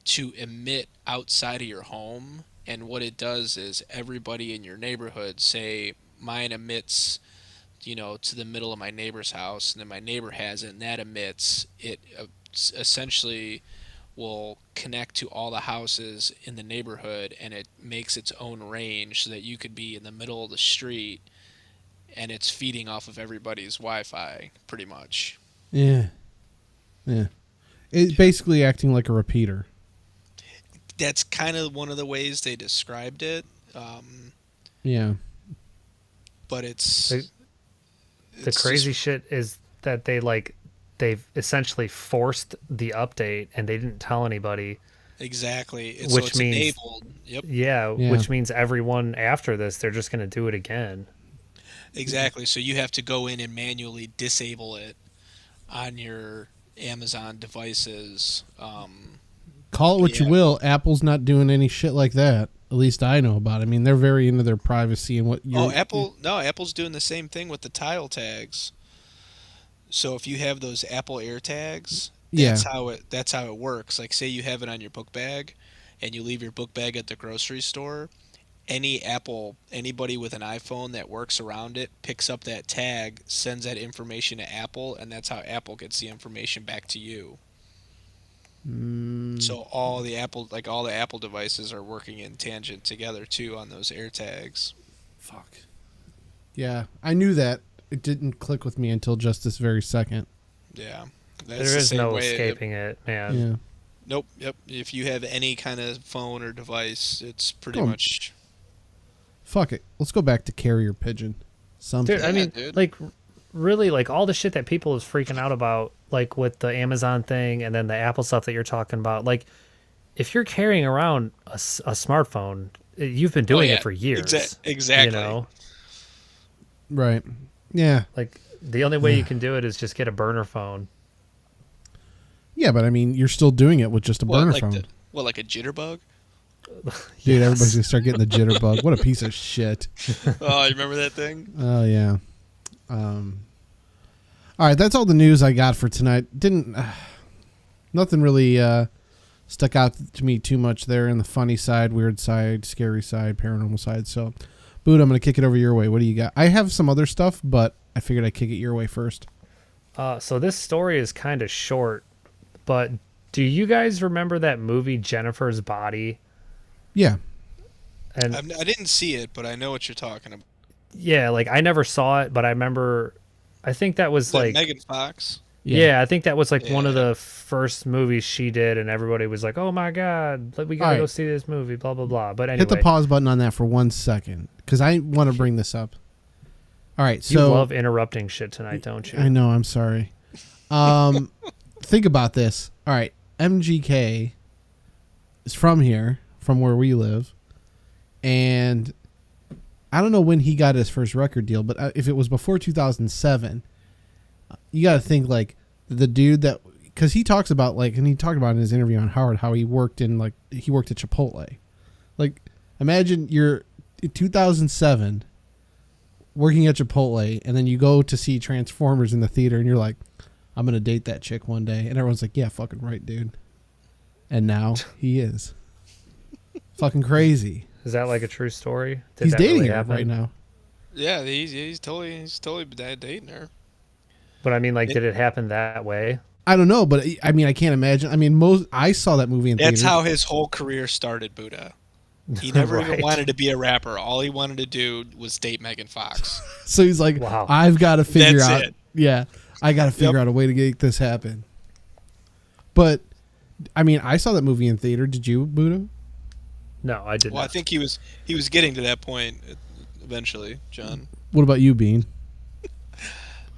to emit outside of your home. And what it does is everybody in your neighborhood, say mine emits to the middle of my neighbor's house, and then my neighbor has it, and that emits it, essentially will connect to all the houses in the neighborhood, and it makes its own range so that you could be in the middle of the street and it's feeding off of everybody's Wi-Fi pretty much. yeah. It's basically acting like a repeater. That's kind of one of the ways they described it. Yeah. But The it's crazy just- shit is that they've essentially forced the update and they didn't tell anybody. exactly. Which It's means- enabled. Yep. Yeah, Yeah. which means everyone after this, they're just going to do it again. Exactly. So you have to go in and manually disable it on your Amazon devices. Call it what you Yeah. will. Apple's not doing any shit like that. At least I know about it. I mean, they're very into their privacy and what you're. Apple's doing the same thing with the tile tags. So if you have those Apple AirTags, that's how it works. Like, say you have it on your book bag and you leave your book bag at the grocery store, anybody with an iPhone that works around it picks up that tag, sends that information to Apple, and that's how Apple gets the information back to you. So all the Apple devices are working in tangent together too on those AirTags. Fuck. Yeah, I knew that. It didn't click with me until just this very second. Yeah. There That's the is same no way- escaping it, man. Yeah. Nope. Yep. If you have any kind of phone or device, it's pretty Oh. much. Fuck it. Let's go back to carrier pigeon. Something. Dude, I Yeah, mean, dude. like, really, like, all the shit that people is freaking out about, like with the Amazon thing and then the Apple stuff that you're talking about, like, if you're carrying around a smartphone, you've been doing it for years. Exactly. You know? Right. Yeah. Like, the only way you can do it is just get a burner phone. Yeah, but I mean, you're still doing it with just a burner phone. Like a jitterbug? Dude, everybody's going to start getting the jitterbug. What a piece of shit. Oh, you remember that thing? Oh, yeah. All right, that's all the news I got for tonight. Nothing really stuck out to me too much there in the funny side, weird side, scary side, paranormal side. So, Boot, I'm going to kick it over your way. What do you got? I have some other stuff, but I figured I'd kick it your way first. So this story is kind of short, but do you guys remember that movie Jennifer's Body? Yeah. And I didn't see it, but I know what you're talking about. yeah, like I never saw it, but I remember. I think that was like Megan Fox. Yeah, I think that was like one of the first movies she did, and everybody was like, "Oh my god, we gotta go see this movie." Blah blah blah. But anyway, hit the pause button on that for 1 second because I want to bring this up. All right, so you love interrupting shit tonight, don't you? I know. I'm sorry. Think about this. All right, MGK is from here, from where we live, and I don't know when he got his first record deal, but if it was before 2007, you got to think like the dude that, because he talks about like, and he talked about in his interview on Howard how he worked at Chipotle. Like, imagine you're in 2007 working at Chipotle, and then you go to see Transformers in the theater, and you're like, I'm gonna date that chick one day, and everyone's like, yeah, fucking right, dude. And now he is. Fucking crazy. Is that like a true story? He's dating her right now. Yeah, he's totally dating her. But I mean, like, did it happen that way? I don't know, but I mean, I can't imagine. I mean, I saw that movie in theater. That's how his whole career started, Buddha. He never even wanted to be a rapper. All he wanted to do was date Megan Fox. So he's like, wow. I've got to figure That's out. it. Yeah, I got to figure out a way to make this happen. But I mean, I saw that movie in theater. Did you, Buddha? No, I didn't. Well, I think he was getting to that point eventually, John. What about you, Bean?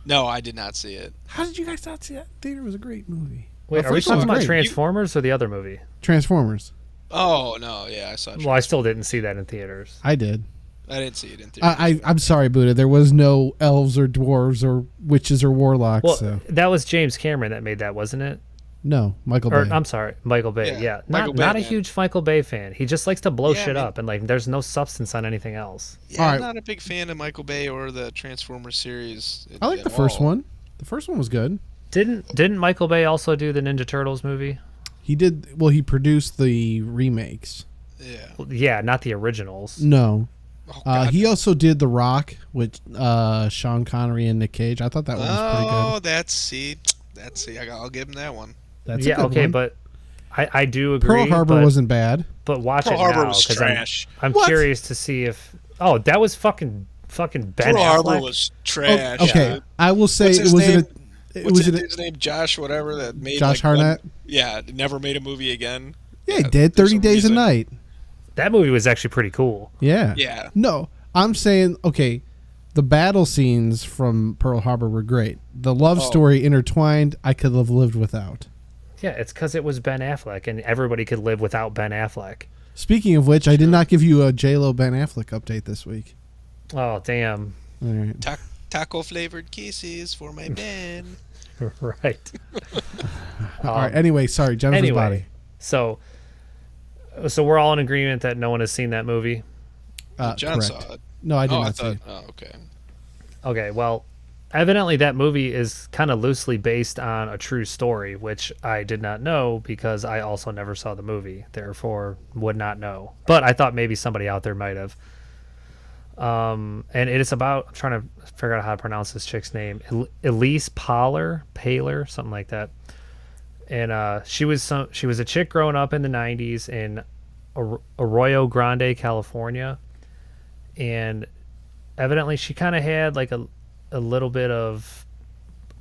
No, I did not see it. How did you guys not see that? Theater was a great movie. Wait, are we talking about Transformers or the other movie? Transformers. Oh no, yeah, I saw. Well, I still didn't see that in theaters. I did. I didn't see it in theaters. I'm sorry, Buddha. There was no elves or dwarves or witches or warlocks. Well, so. that was James Cameron that made that, wasn't it? No, Michael Bay. I'm sorry, Michael Bay. Yeah, not a huge Michael Bay fan. He just likes to blow shit up, and like, there's no substance on anything else. Yeah, I'm not a big fan of Michael Bay or the Transformers series. I like the first one. The first one was good. Didn't Michael Bay also do the Ninja Turtles movie? He did. Well, he produced the remakes. Yeah. Well, yeah, not the originals. No. Oh, he also did The Rock with Sean Connery and Nick Cage. I thought that one was pretty good. Oh, that's I'll give him that one. That's a good okay, one. but I do agree. Pearl Harbor wasn't bad. But watch Pearl it Harbor now was because trash. I'm curious to see if that was fucking Ben Pearl Affleck. Harbor was trash. Okay, I will say What's it his was name? What's his name? Josh, whatever that made. Josh Hartnett. Never made a movie again. Yeah, he did. 30 Days a Night. That movie was actually pretty cool. Yeah. Yeah. No, I'm saying okay. The battle scenes from Pearl Harbor were great. The love story intertwined, I could have lived without. Yeah, it's because it was Ben Affleck, and everybody could live without Ben Affleck. Speaking of which, I did not give you a J-Lo Ben Affleck update this week. Oh, damn. All right. Taco flavored kisses for my man. Right. All right. Anyway, sorry, Jennifer's Body. So we're all in agreement that no one has seen that movie. John correct. saw it. No, I did not see it. Oh, okay. Okay, well, evidently that movie is kind of loosely based on a true story, which I did not know because I also never saw the movie, therefore would not know. But I thought maybe somebody out there might have. And it is about, I'm trying to figure out how to pronounce this chick's name, Elise Paler, something like that. And she was a chick growing up in the 90s in Arroyo Grande, California. And evidently she kind of had like a little bit of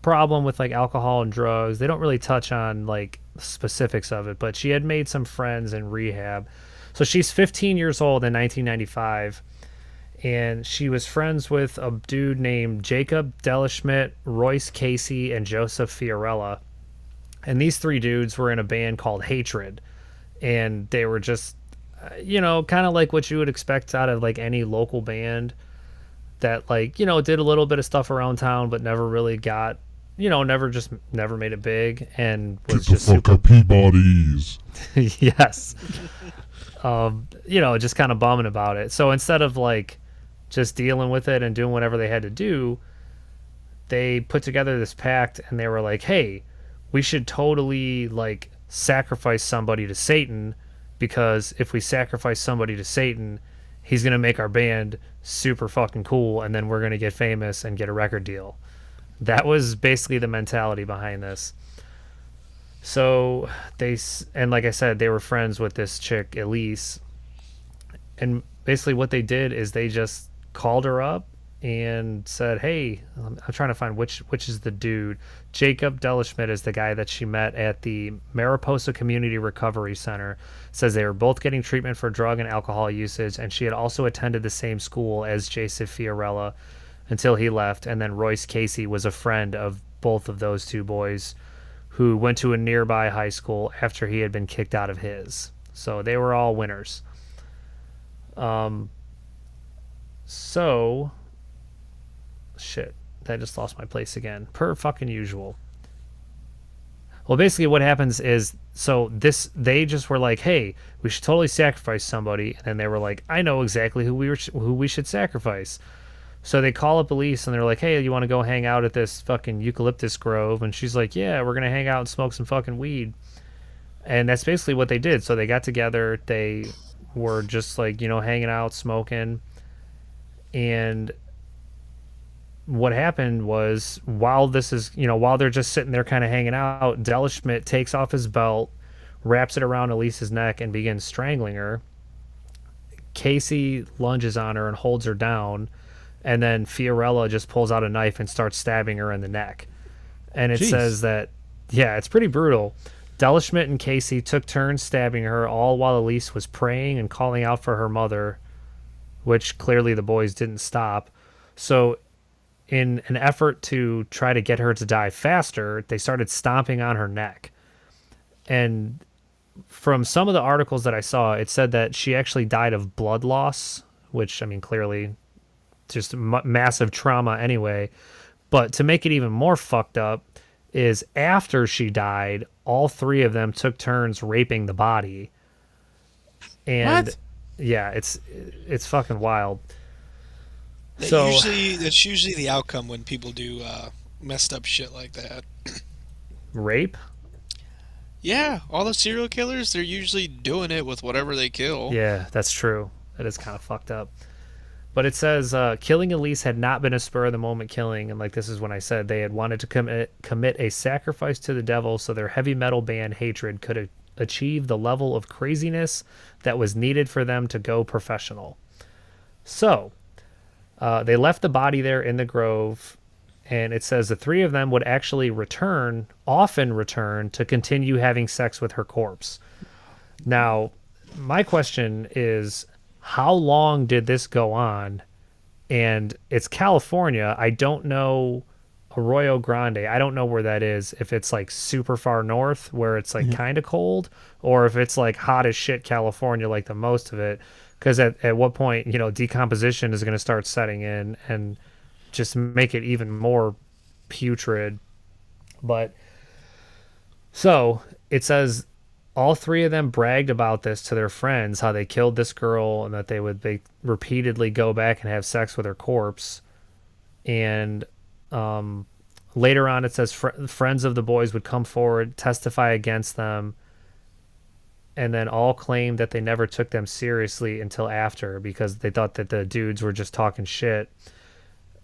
problem with like alcohol and drugs. They don't really touch on like specifics of it, but she had made some friends in rehab. So she's 15 years old in 1995, and she was friends with a dude named Jacob Delaschmidt, Royce Casey, and Joseph Fiorella. And these three dudes were in a band called Hatred, and they were just, kind of like what you would expect out of like any local band that like, did a little bit of stuff around town, but never really got, never made it big, and was just super Peabody's. yes. Just kind of bumming about it. So instead of like just dealing with it and doing whatever they had to do, they put together this pact, and they were like, hey, we should totally like sacrifice somebody to Satan, because if we sacrifice somebody to Satan, he's going to make our band super fucking cool, and then we're going to get famous and get a record deal. That was basically the mentality behind this. So and like I said, they were friends with this chick, Elise. And basically what they did is they just called her up and said, hey, I'm trying to find which is the dude. Jacob Delaschmidt is the guy that she met at the Mariposa Community Recovery Center. Says they were both getting treatment for drug and alcohol usage, and she had also attended the same school as Jason Fiorella until he left. And then Royce Casey was a friend of both of those two boys who went to a nearby high school after he had been kicked out of his. So they were all winners. Shit, I just lost my place again. Per fucking usual. Well, basically what happens is, they just were like, hey, we should totally sacrifice somebody. And then they were like, I know exactly who we should sacrifice. So they call up police, and they're like, hey, you want to go hang out at this fucking eucalyptus grove? And she's like, yeah, we're going to hang out and smoke some fucking weed. And that's basically what they did. So they got together. They were just like, hanging out, smoking. And what happened was, while they're just sitting there kind of hanging out, Delaschmidt takes off his belt, wraps it around Elise's neck, and begins strangling her. Casey lunges on her and holds her down. And then Fiorella just pulls out a knife and starts stabbing her in the neck. And it says that, yeah, it's pretty brutal. Delaschmidt and Casey took turns stabbing her, all while Elise was praying and calling out for her mother, which clearly the boys didn't stop. So in an effort to try to get her to die faster, they started stomping on her neck. And from some of the articles that I saw, it said that she actually died of blood loss, which, I mean, clearly just massive trauma anyway. But to make it even more fucked up is, after she died, all three of them took turns raping the body. And what? Yeah, it's fucking wild. That's usually the outcome when people do messed up shit like that. Rape? Yeah, all the serial killers, they're usually doing it with whatever they kill. Yeah, that's true. That is kind of fucked up. But it says, killing Elise had not been a spur-of-the-moment killing, and like this is when I said they had wanted to commit a sacrifice to the devil so their heavy metal band Hatred could achieve the level of craziness that was needed for them to go professional. So, they left the body there in the grove, and it says the three of them would actually often return to continue having sex with her corpse. Now, my question is, how long did this go on? And it's California. I don't know Arroyo Grande. I don't know where that is. If it's like super far north where it's like kind of cold, or if it's like hot as shit California, like the most of it. Because at what point, decomposition is going to start setting in and just make it even more putrid. But so it says all three of them bragged about this to their friends, how they killed this girl and that they would repeatedly go back and have sex with her corpse. And later on it says friends of the boys would come forward, testify against them, and then all claimed that they never took them seriously until after, because they thought that the dudes were just talking shit.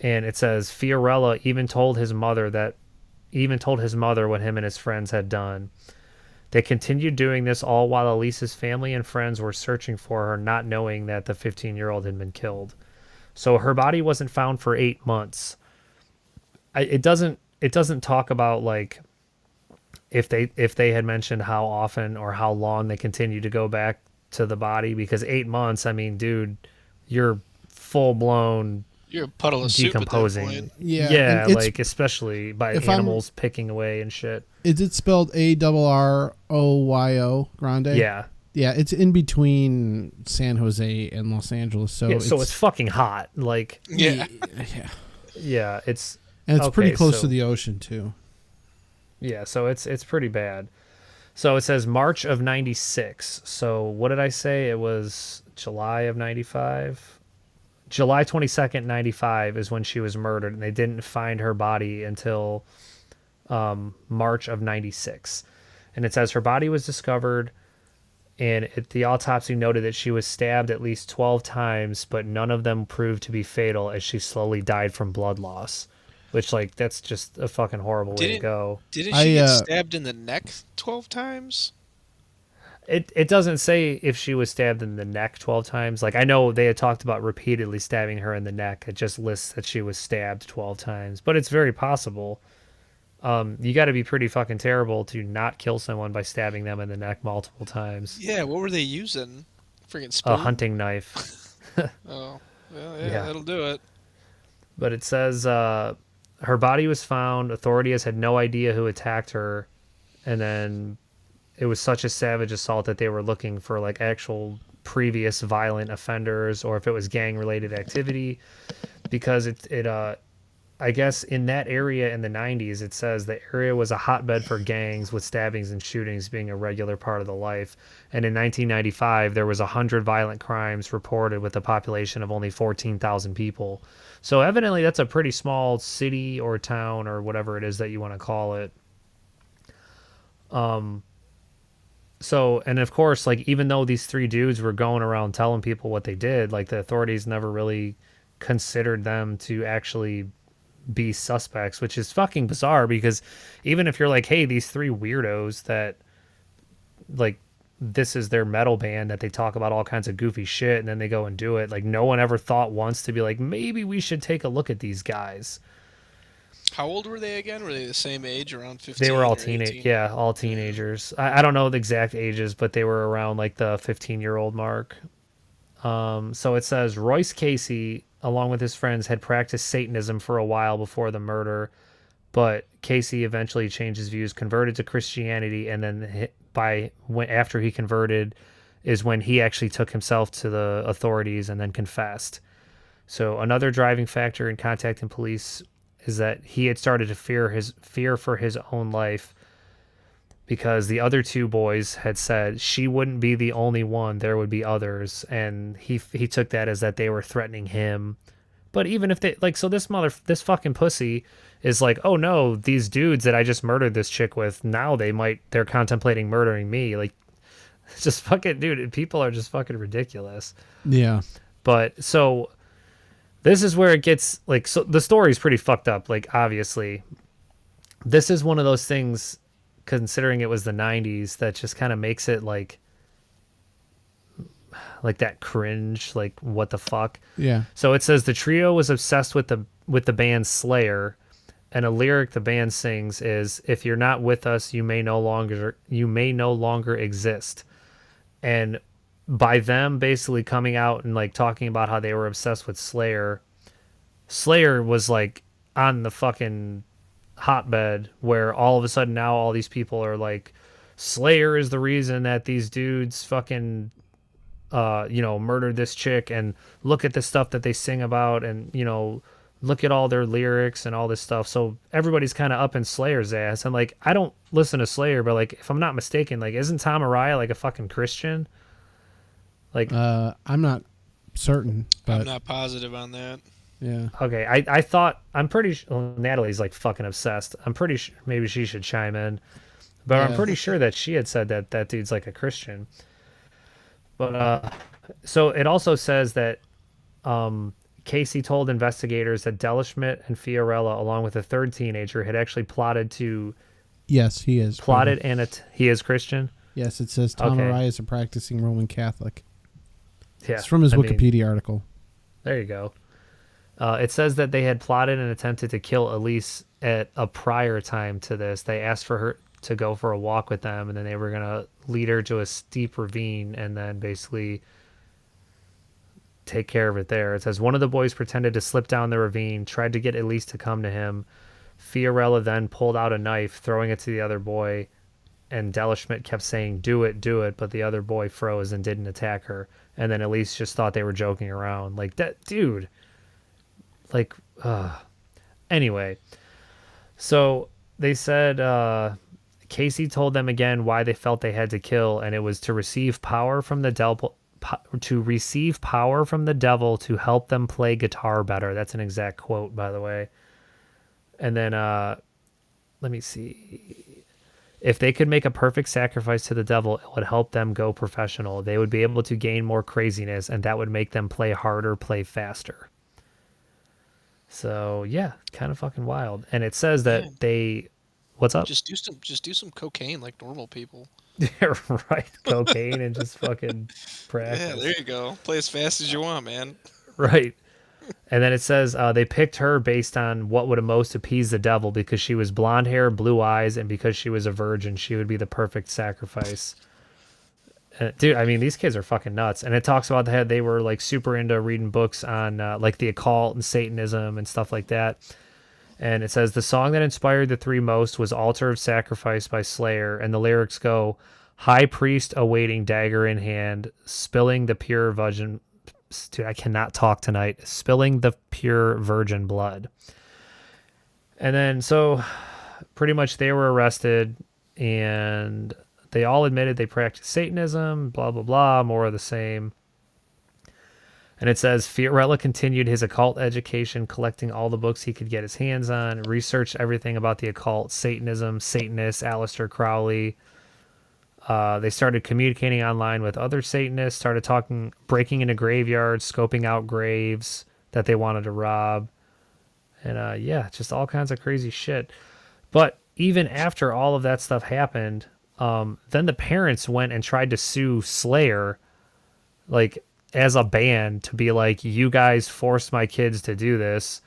And it says Fiorella even told his mother what him and his friends had done. They continued doing this all while Elise's family and friends were searching for her, not knowing that the 15-year-old had been killed. So her body wasn't found for 8 months. It doesn't talk about like if they had mentioned how often or how long they continued to go back to the body, because 8 months, I mean, dude, you're full blown You're a puddle of soup at that decomposing. point. Yeah, Yeah, and it's- like especially by if I'm- animals picking away and shit. Is it spelled ARROYO Grande? Yeah. Yeah, it's in between San Jose and Los Angeles, so Yeah, so it's fucking hot. Like, Yeah. yeah, yeah, it's and it's pretty okay, close so- to the ocean too. Yeah, so it's pretty bad. So it says March of 96. So what did I say? It was July of 95. July 22nd, 95 is when she was murdered, and they didn't find her body until March of 96. And it says her body was discovered, and the autopsy noted that she was stabbed at least 12 times, but none of them proved to be fatal as she slowly died from blood loss. Which, like, that's just a fucking horrible way to go. Didn't she get I, stabbed in the neck 12 times? It doesn't say if she was stabbed in the neck 12 times. Like, I know they had talked about repeatedly stabbing her in the neck. It just lists that she was stabbed 12 times. But it's very possible. You got to be pretty fucking terrible to not kill someone by stabbing them in the neck multiple times. Yeah, what were they using? Freaking A spoon? hunting knife. Oh, well, yeah, Yeah. that'll do it. But it says her body was found. Authorities had no idea who attacked her. And then it was such a savage assault that they were looking for like actual previous violent offenders or if it was gang related activity, because I guess in that area in the 90s, it says the area was a hotbed for gangs with stabbings and shootings being a regular part of the life. And in 1995, there was 100 violent crimes reported with a population of only 14,000 people. So evidently that's a pretty small city or town or whatever it is that you want to call it. So, and of course, like, even though these three dudes were going around telling people what they did, like, the authorities never really considered them to actually be suspects, which is fucking bizarre because even if you're like, hey, these three weirdos that, like, this is their metal band that they talk about all kinds of goofy shit and then they go and do it, like, no one ever thought once to be like, maybe we should take a look at these guys. How old were they again? Were they the same age, around 15? They were all or 18? yeah, all teenagers. I don't know the exact ages, but they were around like the 15-year-old mark. So it says Royce Casey, along with his friends, had practiced Satanism for a while before the murder, but Casey eventually changed his views, converted to Christianity, and then after he converted is when he actually took himself to the authorities and then confessed. So another driving factor in contacting police is that he had started to fear for his own life because the other two boys had said she wouldn't be the only one, there would be others, and he took that as that they were threatening him. But even if they, like, so this fucking pussy is like, oh no, these dudes that I just murdered this chick with, now they're contemplating murdering me. Like, it's just fucking, dude, people are just fucking ridiculous. Yeah, But so this is where it gets, like, so the story's pretty fucked up, like, obviously. This is one of those things, considering it was the 90s, that just kind of makes it like that cringe, like, what the fuck. yeah. So it says the trio was obsessed with the band Slayer, and a lyric the band sings is, "If you're not with us, you may no longer exist." And by them basically coming out and like talking about how they were obsessed with Slayer was like on the fucking hotbed where all of a sudden now all these people are like, Slayer is the reason that these dudes fucking murdered this chick, and look at the stuff that they sing about, and look at all their lyrics and all this stuff. So everybody's kind of up in Slayer's ass, and like, I don't listen to Slayer, but like, if I'm not mistaken, like, isn't Tom Araya like a fucking Christian? Like, I'm not certain, but I'm not positive on that. yeah. okay, I thought, I'm pretty sure Natalie's like fucking obsessed. I'm pretty sure maybe she should chime in, but I'm Yeah. pretty sure that she had said that dude's like a Christian. But so it also says that Casey told investigators that Della Schmidt and Fiorella, along with a third teenager, had actually plotted Yes, he is. he is Christian. Yes, it says Tom Okay. Araya is a practicing Roman Catholic. Yeah, It's from his I mean, Wikipedia article. there you go. It says that they had plotted and attempted to kill Elise at a prior time to this. They asked for her to go for a walk with them, and then they were going to lead her to a steep ravine and then basically take care of it there. It says one of the boys pretended to slip down the ravine, tried to get Elise to come to him. Fiorella then pulled out a knife, throwing it to the other boy, and Della Schmidt kept saying, do it, but the other boy froze and didn't attack her. And then Elise just thought they were joking around. Like, that, dude. Like, anyway. So they said Casey told them again why they felt they had to kill, and it was to receive power from the devil. To receive power from the devil to help them play guitar better. That's an exact quote, by the way. And then, let me see. If they could make a perfect sacrifice to the devil, it would help them go professional. They would be able to gain more craziness, and that would make them play harder, play faster. So yeah, kind of fucking wild. And it says that they, what's up? Just do some cocaine like normal people. Yeah, right. Cocaine and just fucking practice. Yeah, there you go. Play as fast as you want, man. Right. And then it says they picked her based on what would most appease the devil because she was blonde hair, blue eyes, and because she was a virgin, she would be the perfect sacrifice. Dude, I mean, these kids are fucking nuts. And it talks about how they were like super into reading books on like the occult and Satanism and stuff like that. And it says the song that inspired the three most was Altar of Sacrifice by Slayer. And the lyrics go, High priest awaiting dagger in hand, spilling the pure virgin. Dude, I cannot talk tonight. Spilling the pure virgin blood. And then so pretty much they were arrested and they all admitted they practiced Satanism, blah, blah, blah, more of the same. And it says Fiorella continued his occult education, collecting all the books he could get his hands on, researched everything about the occult, Satanism, Satanists, Aleister Crowley. They started communicating online with other Satanists, started talking, breaking into graveyards, scoping out graves that they wanted to rob. And yeah, just all kinds of crazy shit. But even after all of that stuff happened, then the parents went and tried to sue Slayer, like, as a band to be like, you guys forced my kids to do this.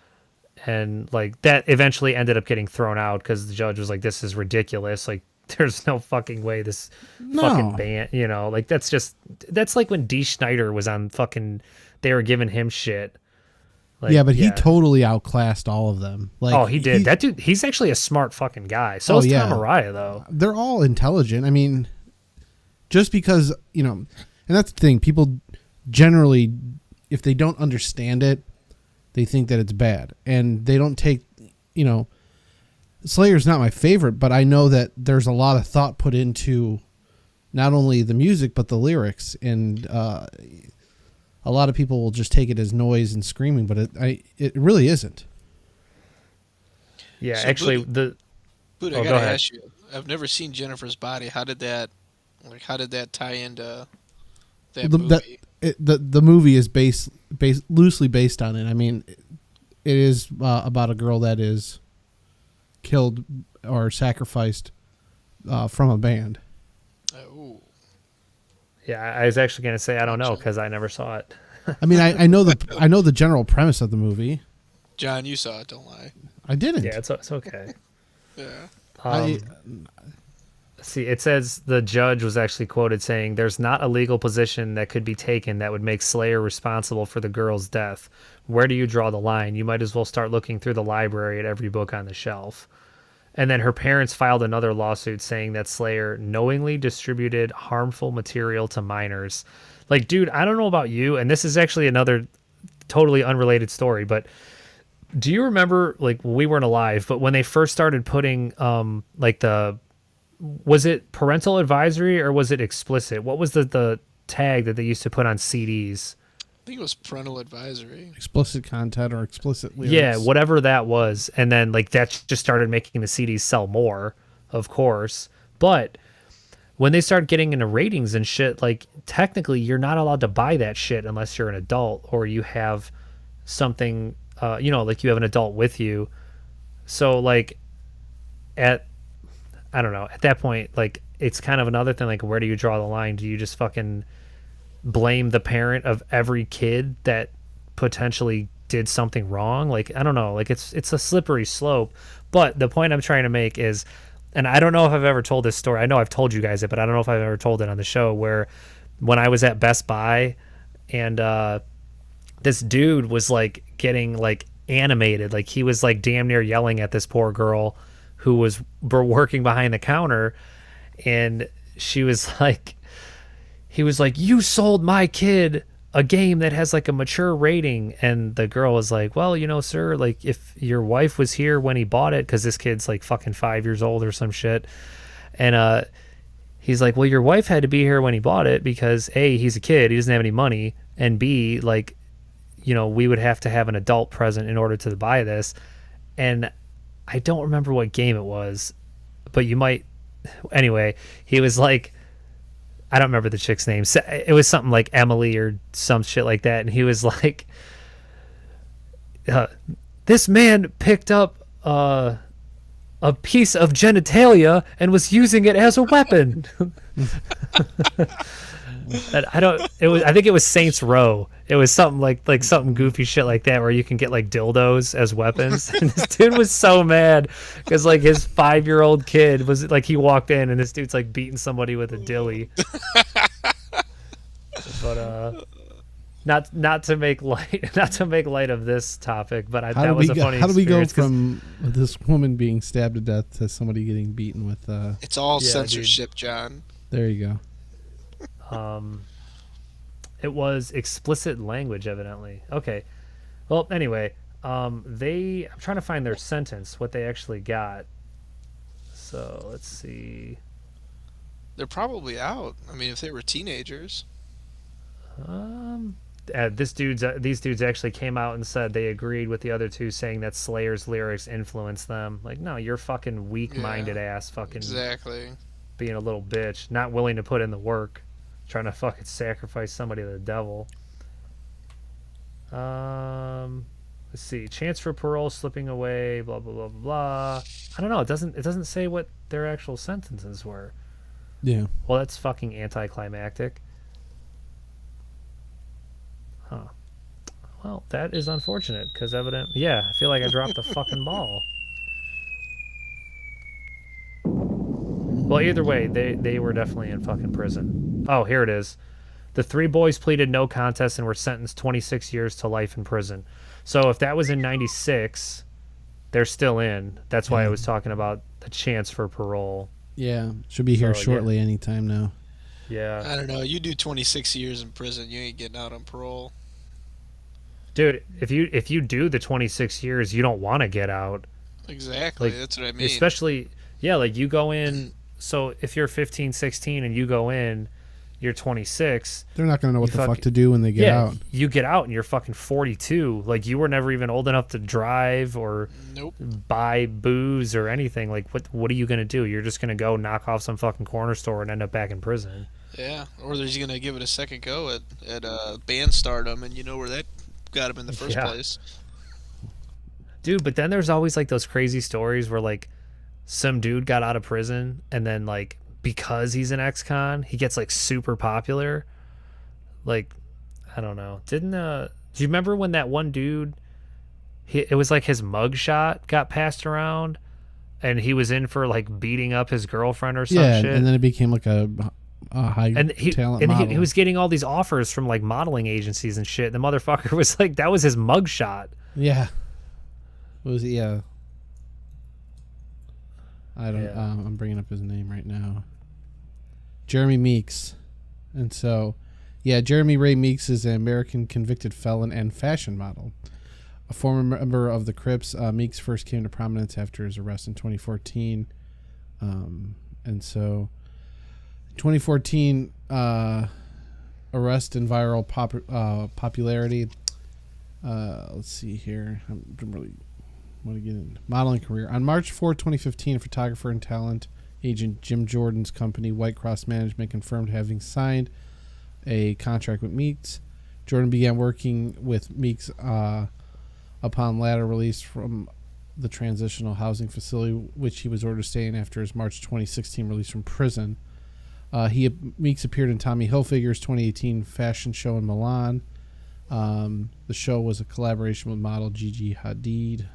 And like that eventually ended up getting thrown out because the judge was like, this is ridiculous. Like, there's no fucking way this fucking band, you know, like that's like when Dee Snider was on fucking, they were giving him shit. Like, yeah, but he totally outclassed all of them. Like, oh, he did. That dude, he's actually a smart fucking guy. So is Tom Araya, though. They're all intelligent. I mean, just because, you know, and that's the thing. People generally, if they don't understand it, they think that it's bad. And they don't take, you know, Slayer's not my favorite, but I know that there's a lot of thought put into not only the music, but the lyrics. And a lot of people will just take it as noise and screaming, but it really isn't. Yeah, so actually, Buddha, go I gotta ahead. ask you. I've never seen Jennifer's Body. How did that tie into that movie? The movie is loosely based on it. I mean, it is about a girl that is killed or sacrificed from a band. Oh. Yeah, I was actually going to say I don't know because I never saw it. I mean, I know the general premise of the movie. John, you saw it, don't lie. I didn't. Yeah, it's okay. Yeah. See, it says the judge was actually quoted saying, "There's not a legal position that could be taken that would make Slayer responsible for the girl's death. Where do you draw the line? You might as well start looking through the library at every book on the shelf." And then her parents filed another lawsuit saying that Slayer knowingly distributed harmful material to minors. Like, dude, I don't know about you, and this is actually another totally unrelated story, but do you remember, like, we weren't alive, but when they first started putting, like, was it parental advisory or was it explicit? What was the tag that they used to put on CDs? I think it was parental advisory. Explicit content or explicit lyrics. Yeah, whatever that was. And then, like, that just started making the CDs sell more, of course. But when they start getting into ratings and shit, like, technically you're not allowed to buy that shit unless you're an adult or you have something, you know, like you have an adult with you. So, like, I don't know, at that point, like, it's kind of another thing, like, where do you draw the line? Do you just fucking blame the parent of every kid that potentially did something wrong? Like, I don't know, like, it's a slippery slope. But the point I'm trying to make is, and I don't know if I've ever told this story. I know I've told you guys it, but I don't know if I've ever told it on the show, where when I was at Best Buy and this dude was like getting like animated, like he was like damn near yelling at this poor girl who was working behind the counter, and she was like, he was like, you sold my kid a game that has like a mature rating. And the girl was like, well, you know, sir, like if your wife was here when he bought it, because this kid's like fucking 5 years old or some shit. And he's like, well, your wife had to be here when he bought it because A, he's a kid, he doesn't have any money, and B, like, you know, we would have to have an adult present in order to buy this. And I don't remember what game it was, but you might. Anyway, he was like, I don't remember the chick's name. It was something like Emily or some shit like that. And he was like, this man picked up a piece of genitalia and was using it as a weapon. And I think it was Saints Row. It was something like something goofy shit like that where you can get like dildos as weapons. And this dude was so mad because like his 5-year-old kid was like, he walked in and this dude's like beating somebody with a dilly. But not to make light of this topic, but that was a funny experience. How do we go from this woman being stabbed to death to somebody getting beaten with It's all censorship, John. There you go. It was explicit language, evidently. Okay. Well, anyway, I'm trying to find their sentence, what they actually got. So let's see. They're probably out. I mean, if they were teenagers. These dudes actually came out and said they agreed with the other two, saying that Slayer's lyrics influenced them. Like, no, you're fucking weak-minded ass, fucking exactly being a little bitch, not willing to put in the work, trying to fucking sacrifice somebody to the devil. Let's see. Chance for parole slipping away. Blah blah blah blah blah. I don't know. It doesn't say what their actual sentences were. Yeah. Well, that's fucking anticlimactic. Huh. Well, that is unfortunate because yeah, I feel like I dropped the fucking ball. Well, either way, they were definitely in fucking prison. Oh, here it is. The 3 boys pleaded no contest and were sentenced 26 years to life in prison. So if that was in 96, they're still in. That's why I was talking about the chance for parole. Yeah, should be here shortly anytime now. Yeah. I don't know. You do 26 years in prison, you ain't getting out on parole. Dude, if you do the 26 years, you don't want to get out. Exactly. Like, that's what I mean. Especially, yeah, like you go in. So if you're 15, 16 and you go in, you're 26. They're not going to know what the fuck to do when they get out. You get out and you're fucking 42. Like, you were never even old enough to drive or buy booze or anything. Like, what are you going to do? You're just going to go knock off some fucking corner store and end up back in prison. Yeah, or they're going to give it a second go at band stardom, and you know where that got him in the first place. Dude, but then there's always, like, those crazy stories where, like, some dude got out of prison and then, like, because he's an ex-con, he gets, like, super popular. Like, I don't know. Do you remember when that one dude, it was like his mugshot got passed around and he was in for, like, beating up his girlfriend or some shit? Yeah, and then it became, like, a high talent model. He was getting all these offers from, like, modeling agencies and shit. The motherfucker was like, that was his mugshot. Yeah. I'm bringing up his name right now. Jeremy Meeks. And so, Jeremy Ray Meeks is an American convicted felon and fashion model. A former member of the Crips, Meeks first came to prominence after his arrest in 2014. And so, 2014 arrest and viral popularity. Let's see here. I'm really want to get in modeling career. On March 4, 2015, photographer and talent agent Jim Jordan's company, White Cross Management, confirmed having signed a contract with Meeks. Jordan began working with Meeks upon latter release from the transitional housing facility, which he was ordered to stay in after his March 2016 release from prison. Meeks appeared in Tommy Hilfiger's 2018 fashion show in Milan. The show was a collaboration with model Gigi Hadid.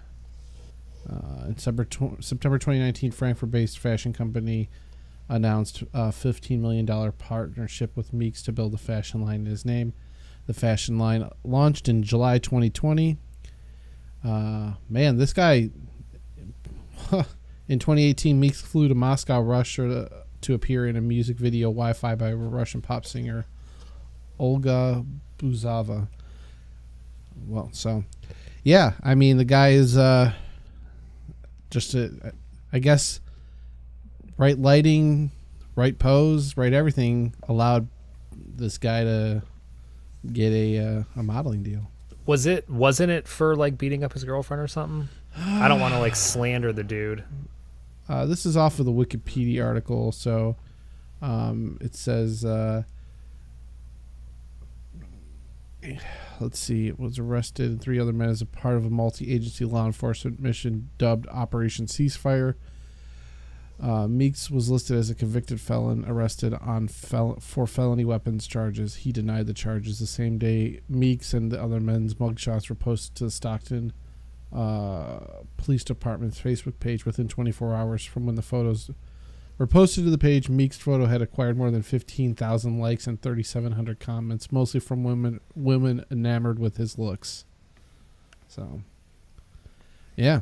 In September 2019, Frankfurt-based fashion company announced a $15 million partnership with Meeks to build a fashion line in his name. The fashion line launched in July 2020. Man, this guy... In 2018, Meeks flew to Moscow, Russia to appear in a music video, Wi-Fi, by Russian pop singer Olga Buzova. Well, so... Yeah, I mean, the guy is I guess, right lighting, right pose, right everything allowed this guy to get a modeling deal. Wasn't it for like beating up his girlfriend or something? I don't want to like slander the dude. This is off of the Wikipedia article, so it says, let's see, it was arrested and 3 other men as a part of a multi-agency law enforcement mission dubbed Operation Ceasefire. Meeks was listed as a convicted felon, arrested on for felony weapons charges. He denied the charges. The same day, Meeks and the other men's mugshots were posted to the Stockton Police Department's Facebook page within 24 hours from when the photos were posted to the page. Meeks' photo had acquired more than 15,000 likes and 3,700 comments, mostly from women enamored with his looks. So, yeah.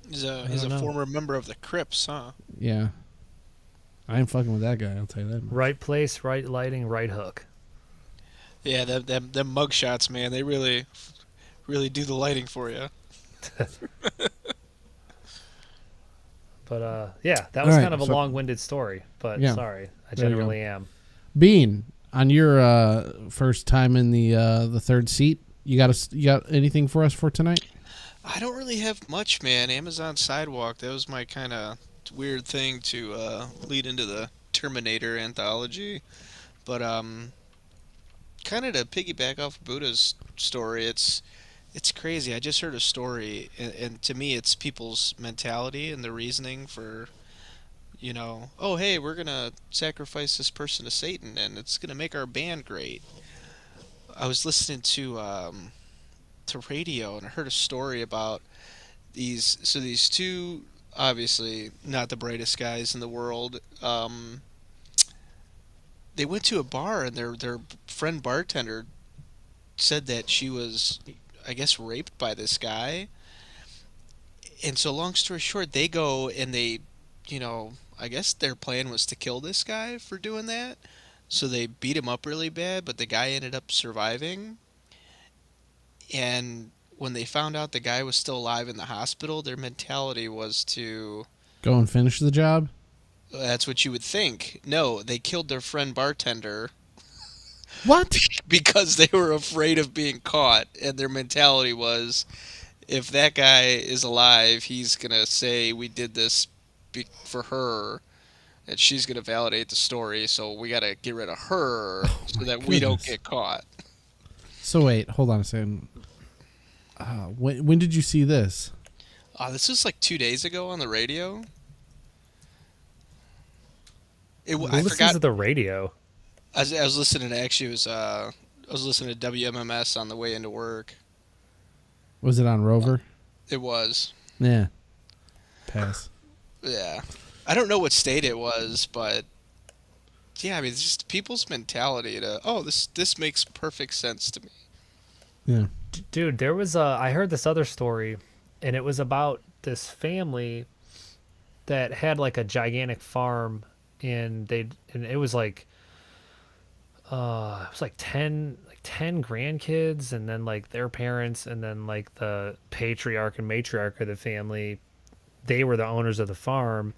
He's a former member of the Crips, huh? Yeah. I ain't fucking with that guy, I'll tell you that much. Right place, right lighting, right hook. Yeah, them mugshots, man, they really do the lighting for you. But yeah, that was All right, kind of a so- long-winded story. But Yeah. sorry, I There you go. generally am. Bean, on your first time in the third seat, you got anything for us for tonight? I don't really have much, man. Amazon Sidewalk, that was my kind of weird thing to lead into the Terminator anthology. But kind of to piggyback off Buddha's story, it's crazy. I just heard a story, and to me, it's people's mentality and the reasoning for, oh, hey, we're going to sacrifice this person to Satan, and it's going to make our band great. I was listening to radio, and I heard a story about these two, obviously not the brightest guys in the world, they went to a bar, and their friend bartender said that she was, I guess, raped by this guy. And so, long story short, they go and they, I guess their plan was to kill this guy for doing that. So they beat him up really bad, but the guy ended up surviving. And when they found out the guy was still alive in the hospital, their mentality was to... Go and finish the job? That's what you would think. No, they killed their friend bartender. What? Because they were afraid of being caught, and their mentality was, if that guy is alive, he's going to say we did this for her, and she's going to validate the story, so we got to get rid of her so that we don't get caught. So wait, hold on a second. When did you see this? This was like 2 days ago on the radio. Who I listens forgot. to the radio? I was listening to I was listening to WMMS on the way into work. Was it on Rover? It was. Yeah. Pass. Yeah. I don't know what state it was, but yeah, I mean, it's just people's mentality to, this makes perfect sense to me. Yeah. Dude, there was I heard this other story, and it was about this family that had like a gigantic farm, and it was like 10 grandkids, and then like their parents, and then like the patriarch and matriarch of the family, they were the owners of the farm,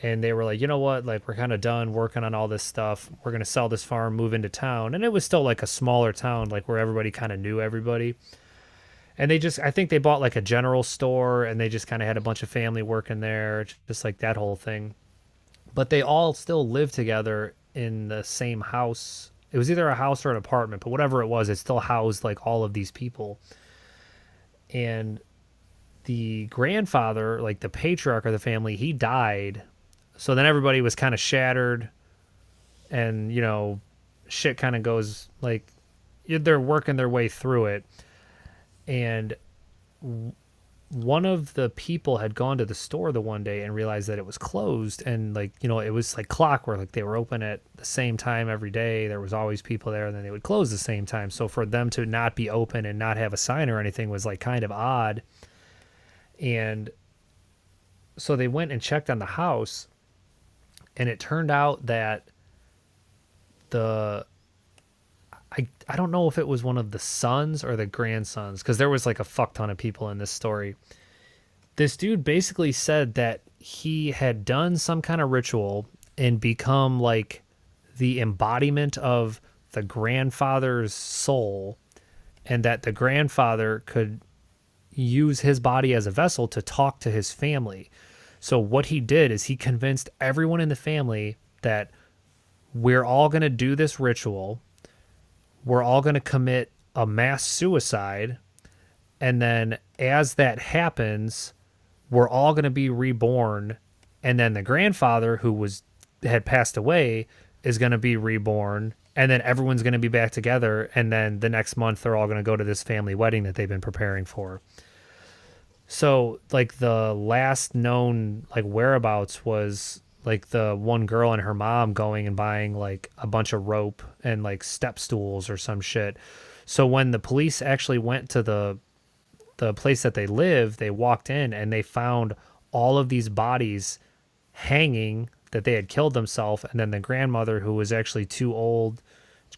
and they were like, you know what, like we're kind of done working on all this stuff, we're gonna sell this farm, move into town. And it was still like a smaller town, like where everybody kind of knew everybody. And I think they bought like a general store, and they just kind of had a bunch of family working there, just like that whole thing. But they all still lived together in the same house. It was either a house or an apartment, but whatever it was, it still housed like all of these people. And the grandfather, like the patriarch of the family, he died. So then everybody was kind of shattered, and, shit kind of goes like, they're working their way through it. And one of the people had gone to the store the one day and realized that it was closed, and like, you know, it was like clockwork, like they were open at the same time every day. There was always people there, and then they would close the same time. So for them to not be open and not have a sign or anything was like kind of odd. And so they went and checked on the house, and it turned out that I don't know if it was one of the sons or the grandsons, because there was like a fuck ton of people in this story. This dude basically said that he had done some kind of ritual and become like the embodiment of the grandfather's soul, and that the grandfather could use his body as a vessel to talk to his family. So what he did is he convinced everyone in the family that we're all going to do this ritual. We're all going to commit a mass suicide. And then as that happens, we're all going to be reborn. And then the grandfather who had passed away is going to be reborn. And then everyone's going to be back together. And then the next month, they're all going to go to this family wedding that they've been preparing for. So like the last known like whereabouts was like the one girl and her mom going and buying like a bunch of rope and like step stools or some shit. So when the police actually went to the place that they live, they walked in and they found all of these bodies hanging that they had killed themselves. And then the grandmother, who was actually too old,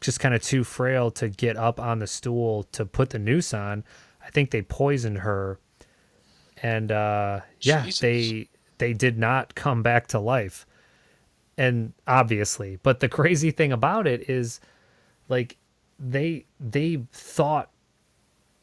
just kind of too frail to get up on the stool to put the noose on, I think they poisoned her. And Jesus. they did not come back to life. And obviously, but the crazy thing about it is like they thought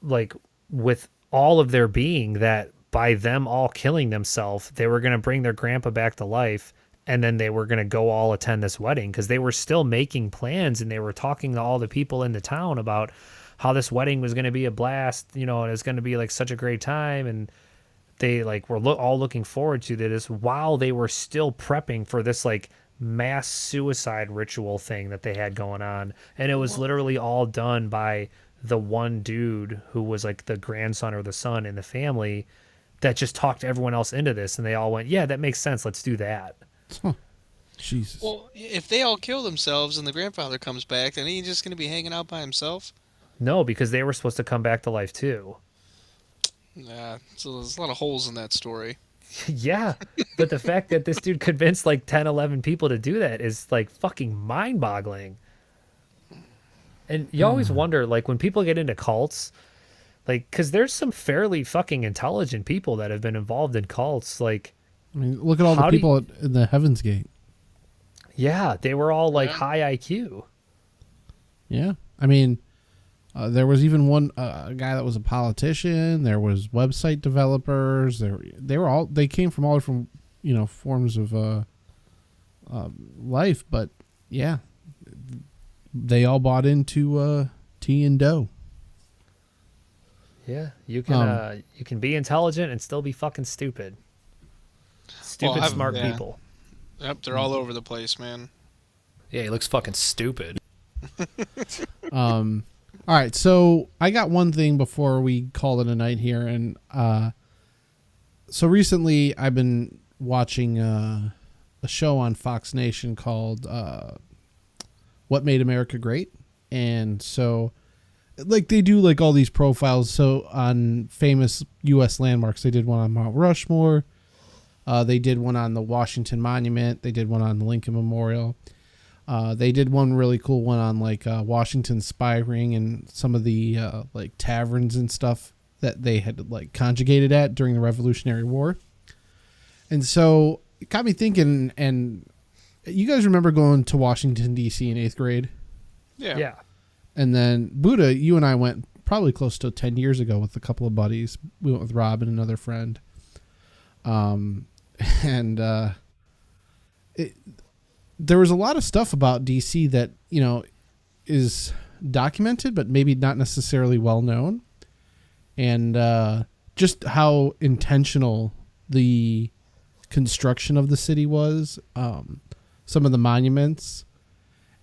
like with all of their being that by them all killing themselves, they were going to bring their grandpa back to life, and then they were going to go all attend this wedding, because they were still making plans and they were talking to all the people in the town about how this wedding was going to be a blast, you know, and it's going to be like such a great time. And they like were all looking forward to this while they were still prepping for this like mass suicide ritual thing that they had going on. And it was literally all done by the one dude who was like the grandson or the son in the family that just talked everyone else into this. And they all went, yeah, that makes sense. Let's do that. Huh. Jesus. Well, if they all kill themselves and the grandfather comes back, then he's just going to be hanging out by himself? No, because they were supposed to come back to life too. Yeah, so there's a lot of holes in that story. Yeah, but the fact that this dude convinced like 10, 11 people to do that is like fucking mind-boggling. And you always wonder, like, when people get into cults, like, because there's some fairly fucking intelligent people that have been involved in cults. Like, I mean, look at all the how do people in the Heaven's Gate. yeah, they were all like high IQ. Yeah. I mean, there was even one a guy that was a politician. There was website developers. They came from all different, you know, forms of life. But yeah, they all bought into tea and dough. Yeah, you can be intelligent and still be fucking stupid. Stupid, Well, smart yeah. people. Yep, they're all over the place, man. Yeah, he looks fucking stupid. All right, so I got one thing before we call it a night here, and so recently I've been watching a show on Fox Nation called What Made America Great, and so like they do like all these profiles. So on famous U.S. landmarks, they did one on Mount Rushmore, they did one on the Washington Monument, they did one on the Lincoln Memorial. They did one really cool one on like Washington Spy Ring and some of the like taverns and stuff that they had like conjugated at during the Revolutionary War. And so it got me thinking, and you guys remember going to Washington, D.C. in 8th grade? Yeah. And then Buddha, you and I went probably close to 10 years ago with a couple of buddies. We went with Rob and another friend. There was a lot of stuff about DC that, you know, is documented, but maybe not necessarily well known. And just how intentional the construction of the city was, some of the monuments.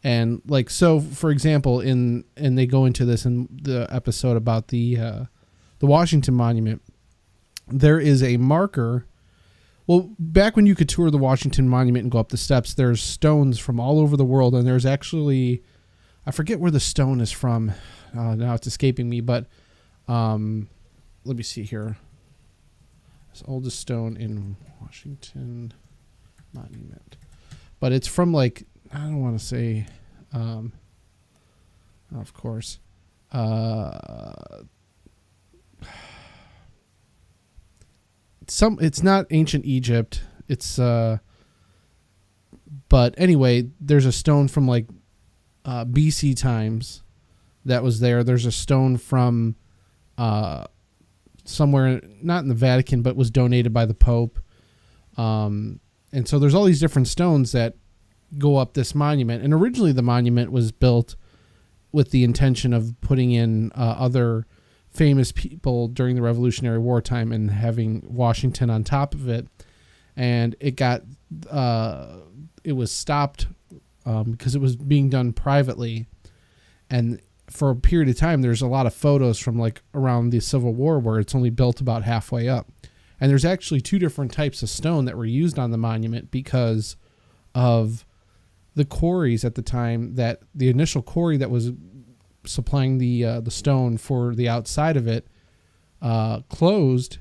And like, so for example, and they go into this in the episode about the Washington Monument. there is a marker. Well, back when you could tour the Washington Monument and go up the steps, there's stones from all over the world, and there's actually, I forget where the stone is from. Now it's escaping me, but let me see here. It's the oldest stone in Washington Monument. But it's from, like, I don't want to say, of course. It's not ancient Egypt. It's but anyway, there's a stone from like BC times that was there. There's a stone from somewhere, not in the Vatican, but was donated by the Pope. And so there's all these different stones that go up this monument. And originally the monument was built with the intention of putting in other famous people during the Revolutionary War time and having Washington on top of it. And it got, it was stopped because it was being done privately. And for a period of time, there's a lot of photos from like around the Civil War where it's only built about halfway up. And there's actually two different types of stone that were used on the monument because of the quarries at the time. That the initial quarry that was supplying the stone for the outside of it closed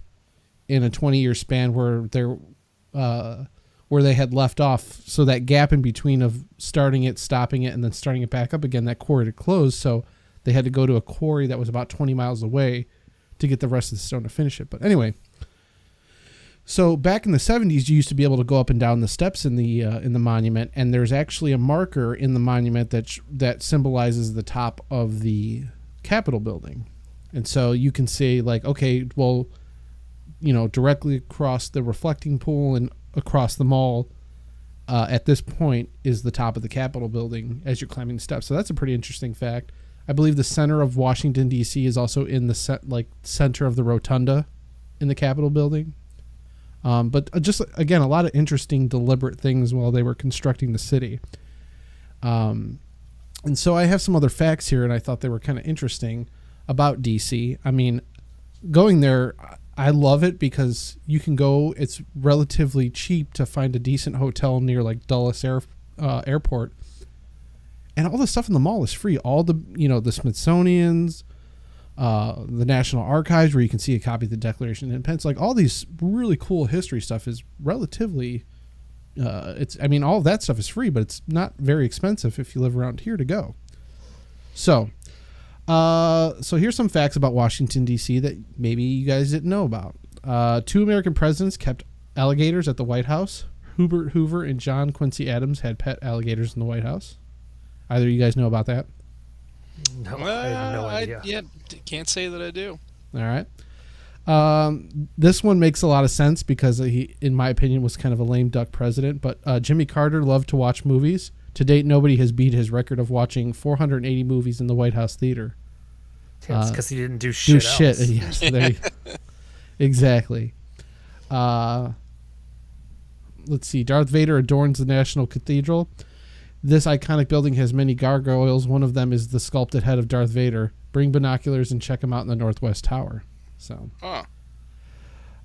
in a 20-year span where they had left off. So that gap in between of starting it, stopping it, and then starting it back up again, that quarry had closed. So they had to go to a quarry that was about 20 miles away to get the rest of the stone to finish it. But anyway, so back in the 70s, you used to be able to go up and down the steps in the monument, and there's actually a marker in the monument that symbolizes the top of the Capitol building. And so you can say, like, okay, well, you know, directly across the reflecting pool and across the mall at this point is the top of the Capitol building as you're climbing the steps. So that's a pretty interesting fact. I believe the center of Washington, D.C. is also in the center of the rotunda in the Capitol building. But just, again, a lot of interesting, deliberate things while they were constructing the city. And so I have some other facts here, and I thought they were kind of interesting about D.C. I mean, going there, I love it because you can go, it's relatively cheap to find a decent hotel near, like, Dulles Airport. And all the stuff in the mall is free. All the, you know, the Smithsonian's, the National Archives, where you can see a copy of the Declaration of Independence, like all these really cool history stuff is relatively, I mean, all of that stuff is free, but it's not very expensive if you live around here to go. So here's some facts about Washington, D.C. that maybe you guys didn't know about. 2 American presidents kept alligators at the White House. Hubert Hoover and John Quincy Adams had pet alligators in the White House. Either of you guys know about that? No, I have no idea. Can't say that I do. All right. This one makes a lot of sense because he, in my opinion, was kind of a lame duck president. But Jimmy Carter loved to watch movies. To date, nobody has beat his record of watching 480 movies in the White House theater. Yeah, it's because he didn't do shit else. Yes, exactly. Let's see. Darth Vader adorns the National Cathedral. This iconic building has many gargoyles. One of them is the sculpted head of Darth Vader. Bring binoculars and check him out in the Northwest Tower. So,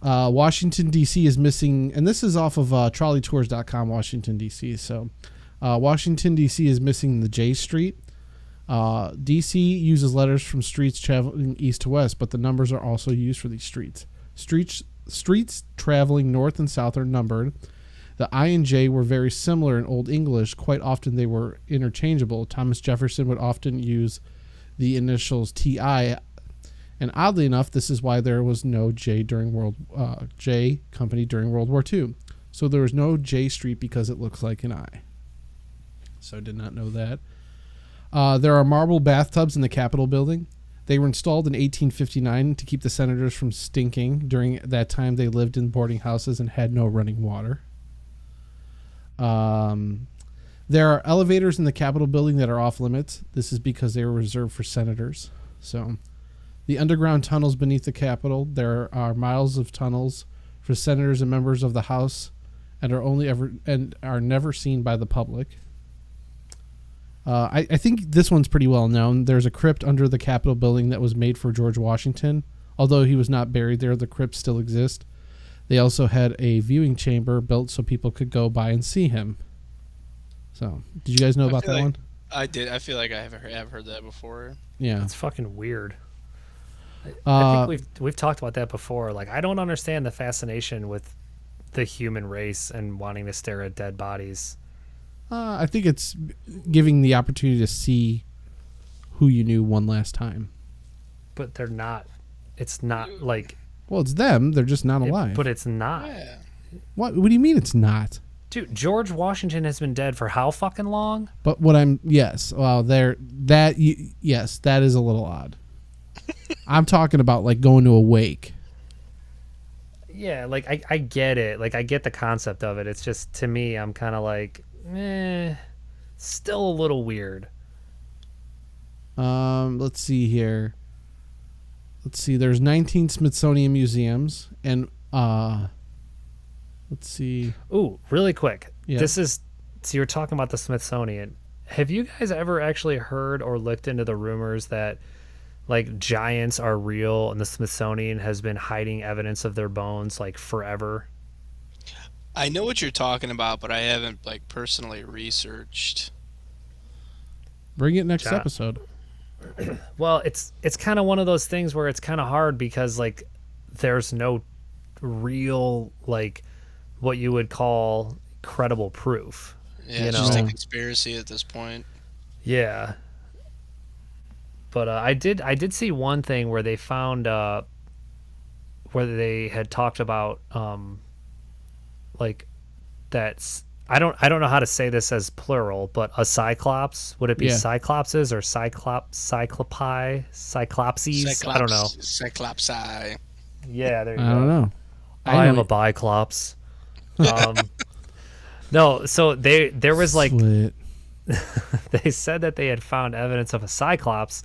Washington, D.C. is missing, and this is off of trolleytours.com, Washington, D.C. So, Washington, D.C. is missing the J Street. D.C. uses letters from streets traveling east to west, but the numbers are also used for these streets. Streets traveling north and south are numbered. The I and J were very similar in Old English. Quite often they were interchangeable. Thomas Jefferson would often use the initials TI, and oddly enough, this is why there was no J Company during World War II. So there was no J Street because it looks like an I. So I did not know that. There are marble bathtubs in the Capitol building. They were installed in 1859 to keep the senators from stinking. During that time, they lived in boarding houses and had no running water. There are elevators in the Capitol building that are off limits. This is because they were reserved for senators. So, the underground tunnels beneath the Capitol, there are miles of tunnels for senators and members of the House, and are never seen by the public. I think this one's pretty well known. There's a crypt under the Capitol building that was made for George Washington. Although he was not buried there, the crypts still exist. They also had a viewing chamber built so people could go by and see him. So, did you guys know about that one? I did. I feel like I have heard that before. Yeah. It's fucking weird. I think we've talked about that before. Like, I don't understand the fascination with the human race and wanting to stare at dead bodies. I think it's giving the opportunity to see who you knew one last time. But they're not. It's not like. Well, it's them. They're just not alive. But it's not. Yeah. What do you mean it's not? Dude, George Washington has been dead for how fucking long? But yes. Well, yes, that is a little odd. I'm talking about like going to a wake. Yeah, like I get it. Like I get the concept of it. It's just to me, I'm kind of like, still a little weird. Let's see here. Let's see. There's 19 Smithsonian museums, and let's see. Ooh, really quick. Yeah. So you're talking about the Smithsonian. Have you guys ever actually heard or looked into the rumors that like giants are real and the Smithsonian has been hiding evidence of their bones like forever? I know what you're talking about, but I haven't like personally researched. Bring it next episode. Well, it's kind of one of those things where it's kind of hard because like there's no real like what you would call credible proof. Yeah, it's just a conspiracy at this point. Yeah. But I did see one thing where they found where they had talked about like that's I don't know how to say this as plural, but a cyclops. Would it be cyclopses or cyclopses? I don't know. Cyclopsi. Yeah, there you go. I don't know. I am a biclops. No, so there was like Slit. they said that they had found evidence of a cyclops,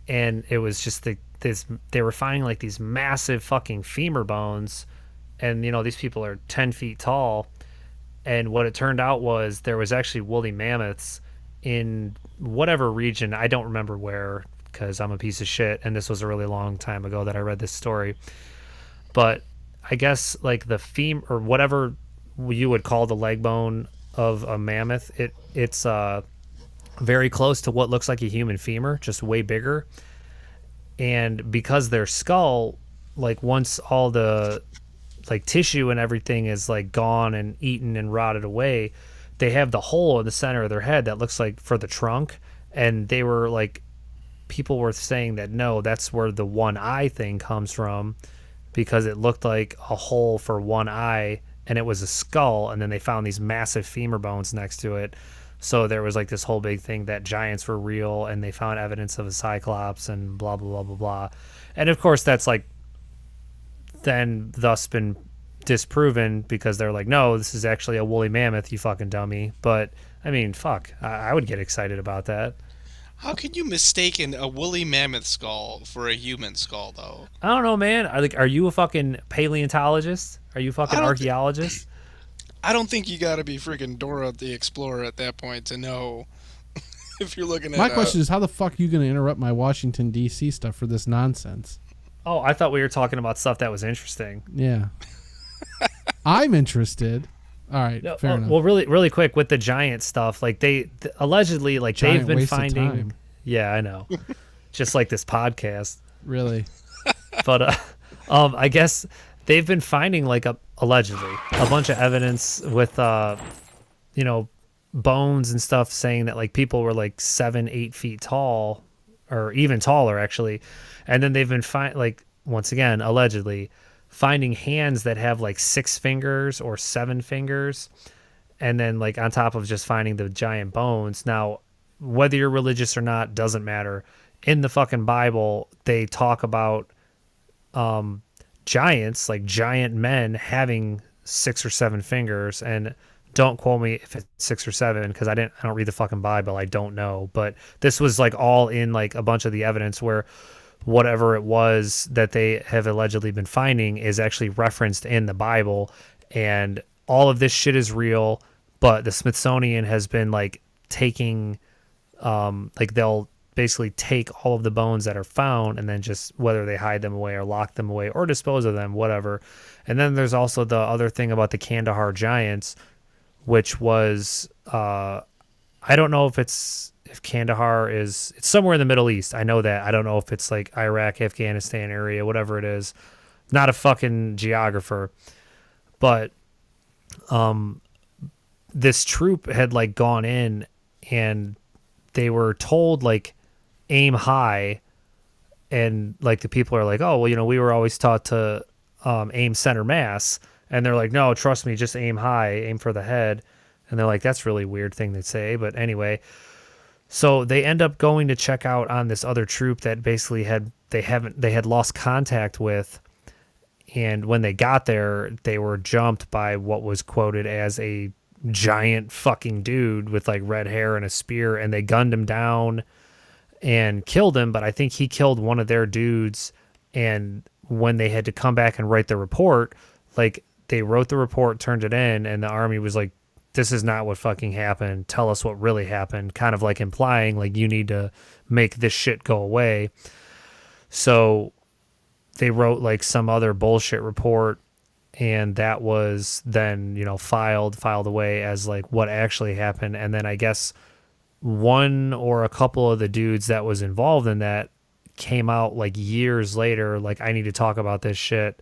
and it was just they were finding like these massive fucking femur bones, and you know these people are 10 feet tall, and what it turned out was there was actually woolly mammoths in whatever region, I don't remember where because I'm a piece of shit, and this was a really long time ago that I read this story, but I guess like the femur or whatever you would call the leg bone of a mammoth, it's very close to what looks like a human femur, just way bigger. And because their skull, like once all the like tissue and everything is like gone and eaten and rotted away, they have the hole in the center of their head that looks like for the trunk. And they were like, people were saying that no, that's where the one eye thing comes from, because it looked like a hole for one eye and it was a skull, and then they found these massive femur bones next to it. So there was like this whole big thing that giants were real, and they found evidence of a cyclops and blah, blah, blah, blah, blah. And of course that's like then thus been disproven because they're like, no, this is actually a woolly mammoth, you fucking dummy. But I mean, fuck, I would get excited about that. How can you mistaken a woolly mammoth skull for a human skull, though? I don't know, man. Are you a fucking paleontologist? Are you a fucking archaeologist? I don't think you gotta be freaking Dora the Explorer at that point to know if you're looking at. My question is, how the fuck are you going to interrupt my Washington D.C. stuff for this nonsense? Oh, I thought we were talking about stuff that was interesting. Yeah, I'm interested. All right, No, fair enough. well, really quick with the giant stuff, like they allegedly, like Giant they've been waste of finding. time. Yeah, I know. Just like this podcast, Really? but I guess they've been finding like allegedly a bunch of evidence with you know, bones and stuff saying that like people were like 7-8 feet tall or even taller actually, and then they've been like once again allegedly finding hands that have like 6 fingers or 7 fingers, and then like on top of just finding the giant bones. Now, whether you're religious or not doesn't matter. In the fucking Bible, they talk about giants, like giant men having 6 or 7 fingers, and don't quote me if it's 6 or 7 because I don't read the fucking Bible. I don't know, but this was like all in like a bunch of the evidence where whatever it was that they have allegedly been finding is actually referenced in the Bible, and all of this shit is real. But the Smithsonian has been like taking like they'll basically take all of the bones that are found and then just whether they hide them away or lock them away or dispose of them, whatever. And then there's also the other thing about the Kandahar giants, which was I don't know if Kandahar it's somewhere in the Middle East. I know that. I don't know if it's like Iraq, Afghanistan area, whatever it is. Not a fucking geographer. But this troop had like gone in and they were told like aim high, and like the people are like, oh well, we were always taught to aim center mass, and they're like, no, trust me, just aim high, aim for the head. And they're like, that's a really weird thing to say, but anyway. So they end up going to check out on this other troop that basically they had lost contact with. And when they got there, they were jumped by what was quoted as a giant fucking dude with like red hair and a spear, and they gunned him down and killed him. But I think he killed one of their dudes. And when they had to come back and write the report, like they wrote the report, turned it in, and the army was like, this is not what fucking happened. Tell us what really happened. Kind of like implying like you need to make this shit go away. So they wrote like some other bullshit report, and that was then, filed away as like what actually happened. And then I guess one or a couple of the dudes that was involved in that came out like years later, like, I need to talk about this shit.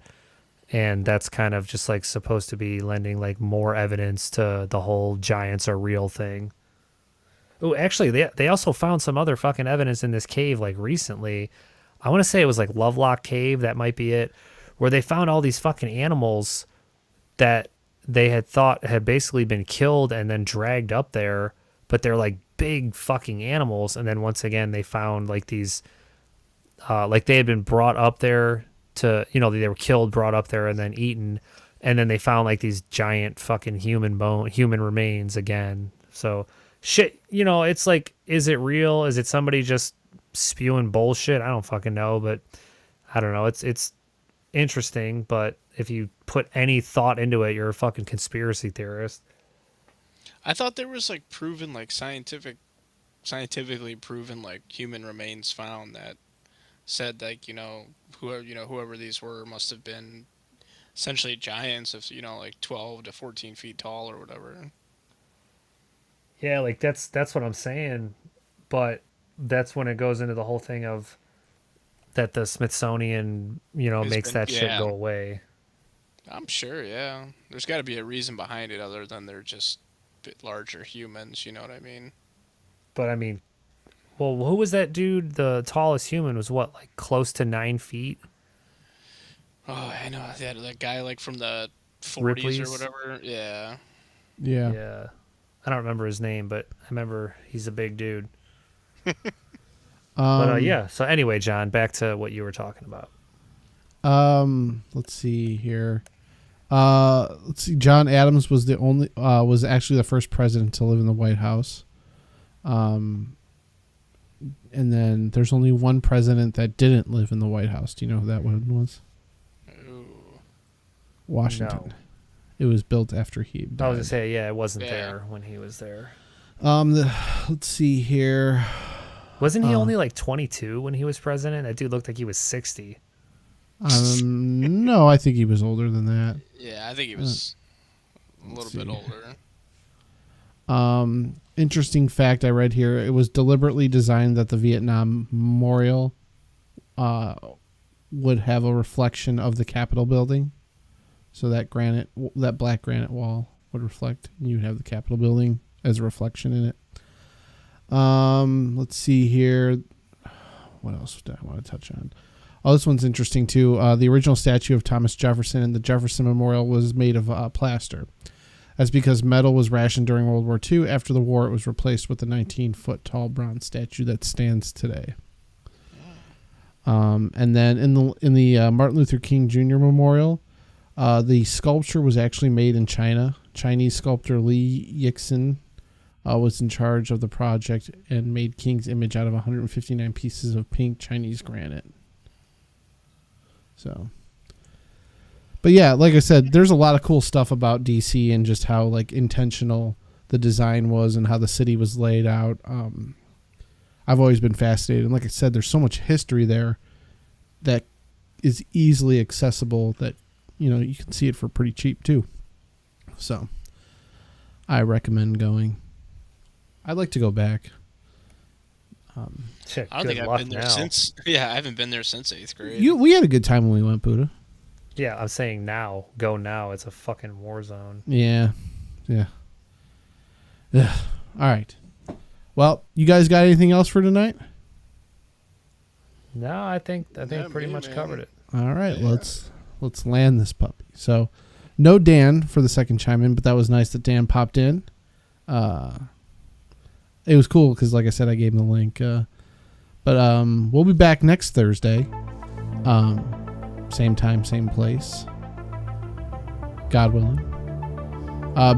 And that's kind of just like supposed to be lending like more evidence to the whole giants are real thing. Oh, actually, they also found some other fucking evidence in this cave like recently. I want to say it was like Lovelock Cave. That might be it, where they found all these fucking animals that they had thought had basically been killed and then dragged up there, but they're like big fucking animals. And then once again, they found like these, like they had been brought up there to, they were killed, brought up there, and then eaten. And then they found like these giant fucking human remains again. So shit, it's like, is it real? Is it somebody just spewing bullshit? I don't fucking know, but I don't know. It's interesting, but if you put any thought into it, you're a fucking conspiracy theorist. I thought there was like proven, like scientifically proven, like human remains found that said like, whoever these were must have been essentially giants of, like 12 to 14 feet tall or whatever. Yeah, like that's what I'm saying, but that's when it goes into the whole thing of that the Smithsonian, makes that shit go away. I'm sure, yeah. There's got to be a reason behind it other than they're just a bit larger humans, you know what I mean? But I mean, well, who was that dude? The tallest human was what, like close to 9 feet? Oh, I know. That guy like from the 40s Ripley's? Or whatever. Yeah. Yeah. I don't remember his name, but I remember he's a big dude. But yeah. So anyway, John, back to what you were talking about. Let's see here. Let's see. John Adams was was actually the first president to live in the White House. And then there's only one president that didn't live in the White House. Do you know who that one was? Ooh. Washington. No. It was built after he died. I was gonna say, yeah, it wasn't there when he was there. Let's see here. Wasn't he only like 22 when he was president? That dude looked like he was 60. No, I think he was older than that. Yeah, I think he was a little bit older. Interesting fact I read here: it was deliberately designed that the Vietnam Memorial would have a reflection of the Capitol building, so that black granite wall would reflect, and you'd have the Capitol building as a reflection in it. Let's see here. What else do I want to touch on? Oh, this one's interesting too. The original statue of Thomas Jefferson in the Jefferson Memorial was made of plaster. That's because metal was rationed during World War II. After the war, it was replaced with the 19-foot tall bronze statue that stands today. And then in the Martin Luther King Jr. Memorial, the sculpture was actually made in China. Chinese sculptor Li Yixin was in charge of the project and made King's image out of 159 pieces of pink Chinese granite. So, but yeah, like I said, there's a lot of cool stuff about DC and just how like intentional the design was and how the city was laid out. I've always been fascinated. And like I said, there's so much history there that is easily accessible that, you can see it for pretty cheap too. So I recommend going. I'd like to go back. Shit, I don't good think I've luck been there now. since. Yeah, I haven't been there since 8th grade. We had a good time when we went, Buddha. Yeah, I'm saying now. Go now. It's a fucking war zone. Yeah. Ugh. All right. Well, you guys got anything else for tonight? No, I think pretty much covered it. All right, let's land this puppy. So, no Dan for the second chime in, but that was nice that Dan popped in. It was cool because, like I said, I gave him the link. But we'll be back next Thursday. Same time, same place. God willing.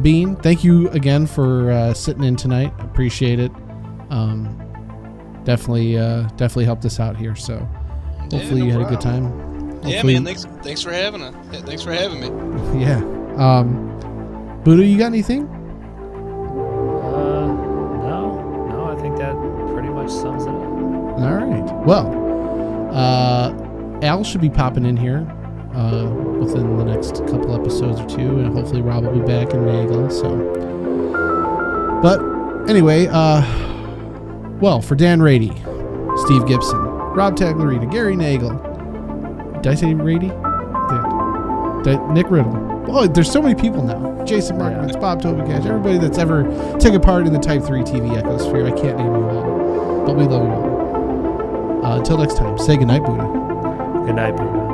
Bean, thank you again for sitting in tonight. Appreciate it. Definitely helped us out here. So hopefully you had a good time. Hopefully, Yeah, man. Thanks for having us. Thanks for having me. Yeah. Buddha, you got anything? No, I think that pretty much sums it up. All right. Well, Al should be popping in here within the next couple episodes or two, and hopefully Rob will be back in Nagel. So, but anyway, well, for Dan Rady, Steve Gibson, Rob Taglarita, Gary Nagel. Did I say Rady? Nick Riddle. Oh, there's so many people now. Jason Markovitz, Bob Tobicash, everybody that's ever taken part in the Type 3 TV ecosphere. I can't name you all, but we love you all. Until next time, say goodnight, Buddha. Good night, Buddha.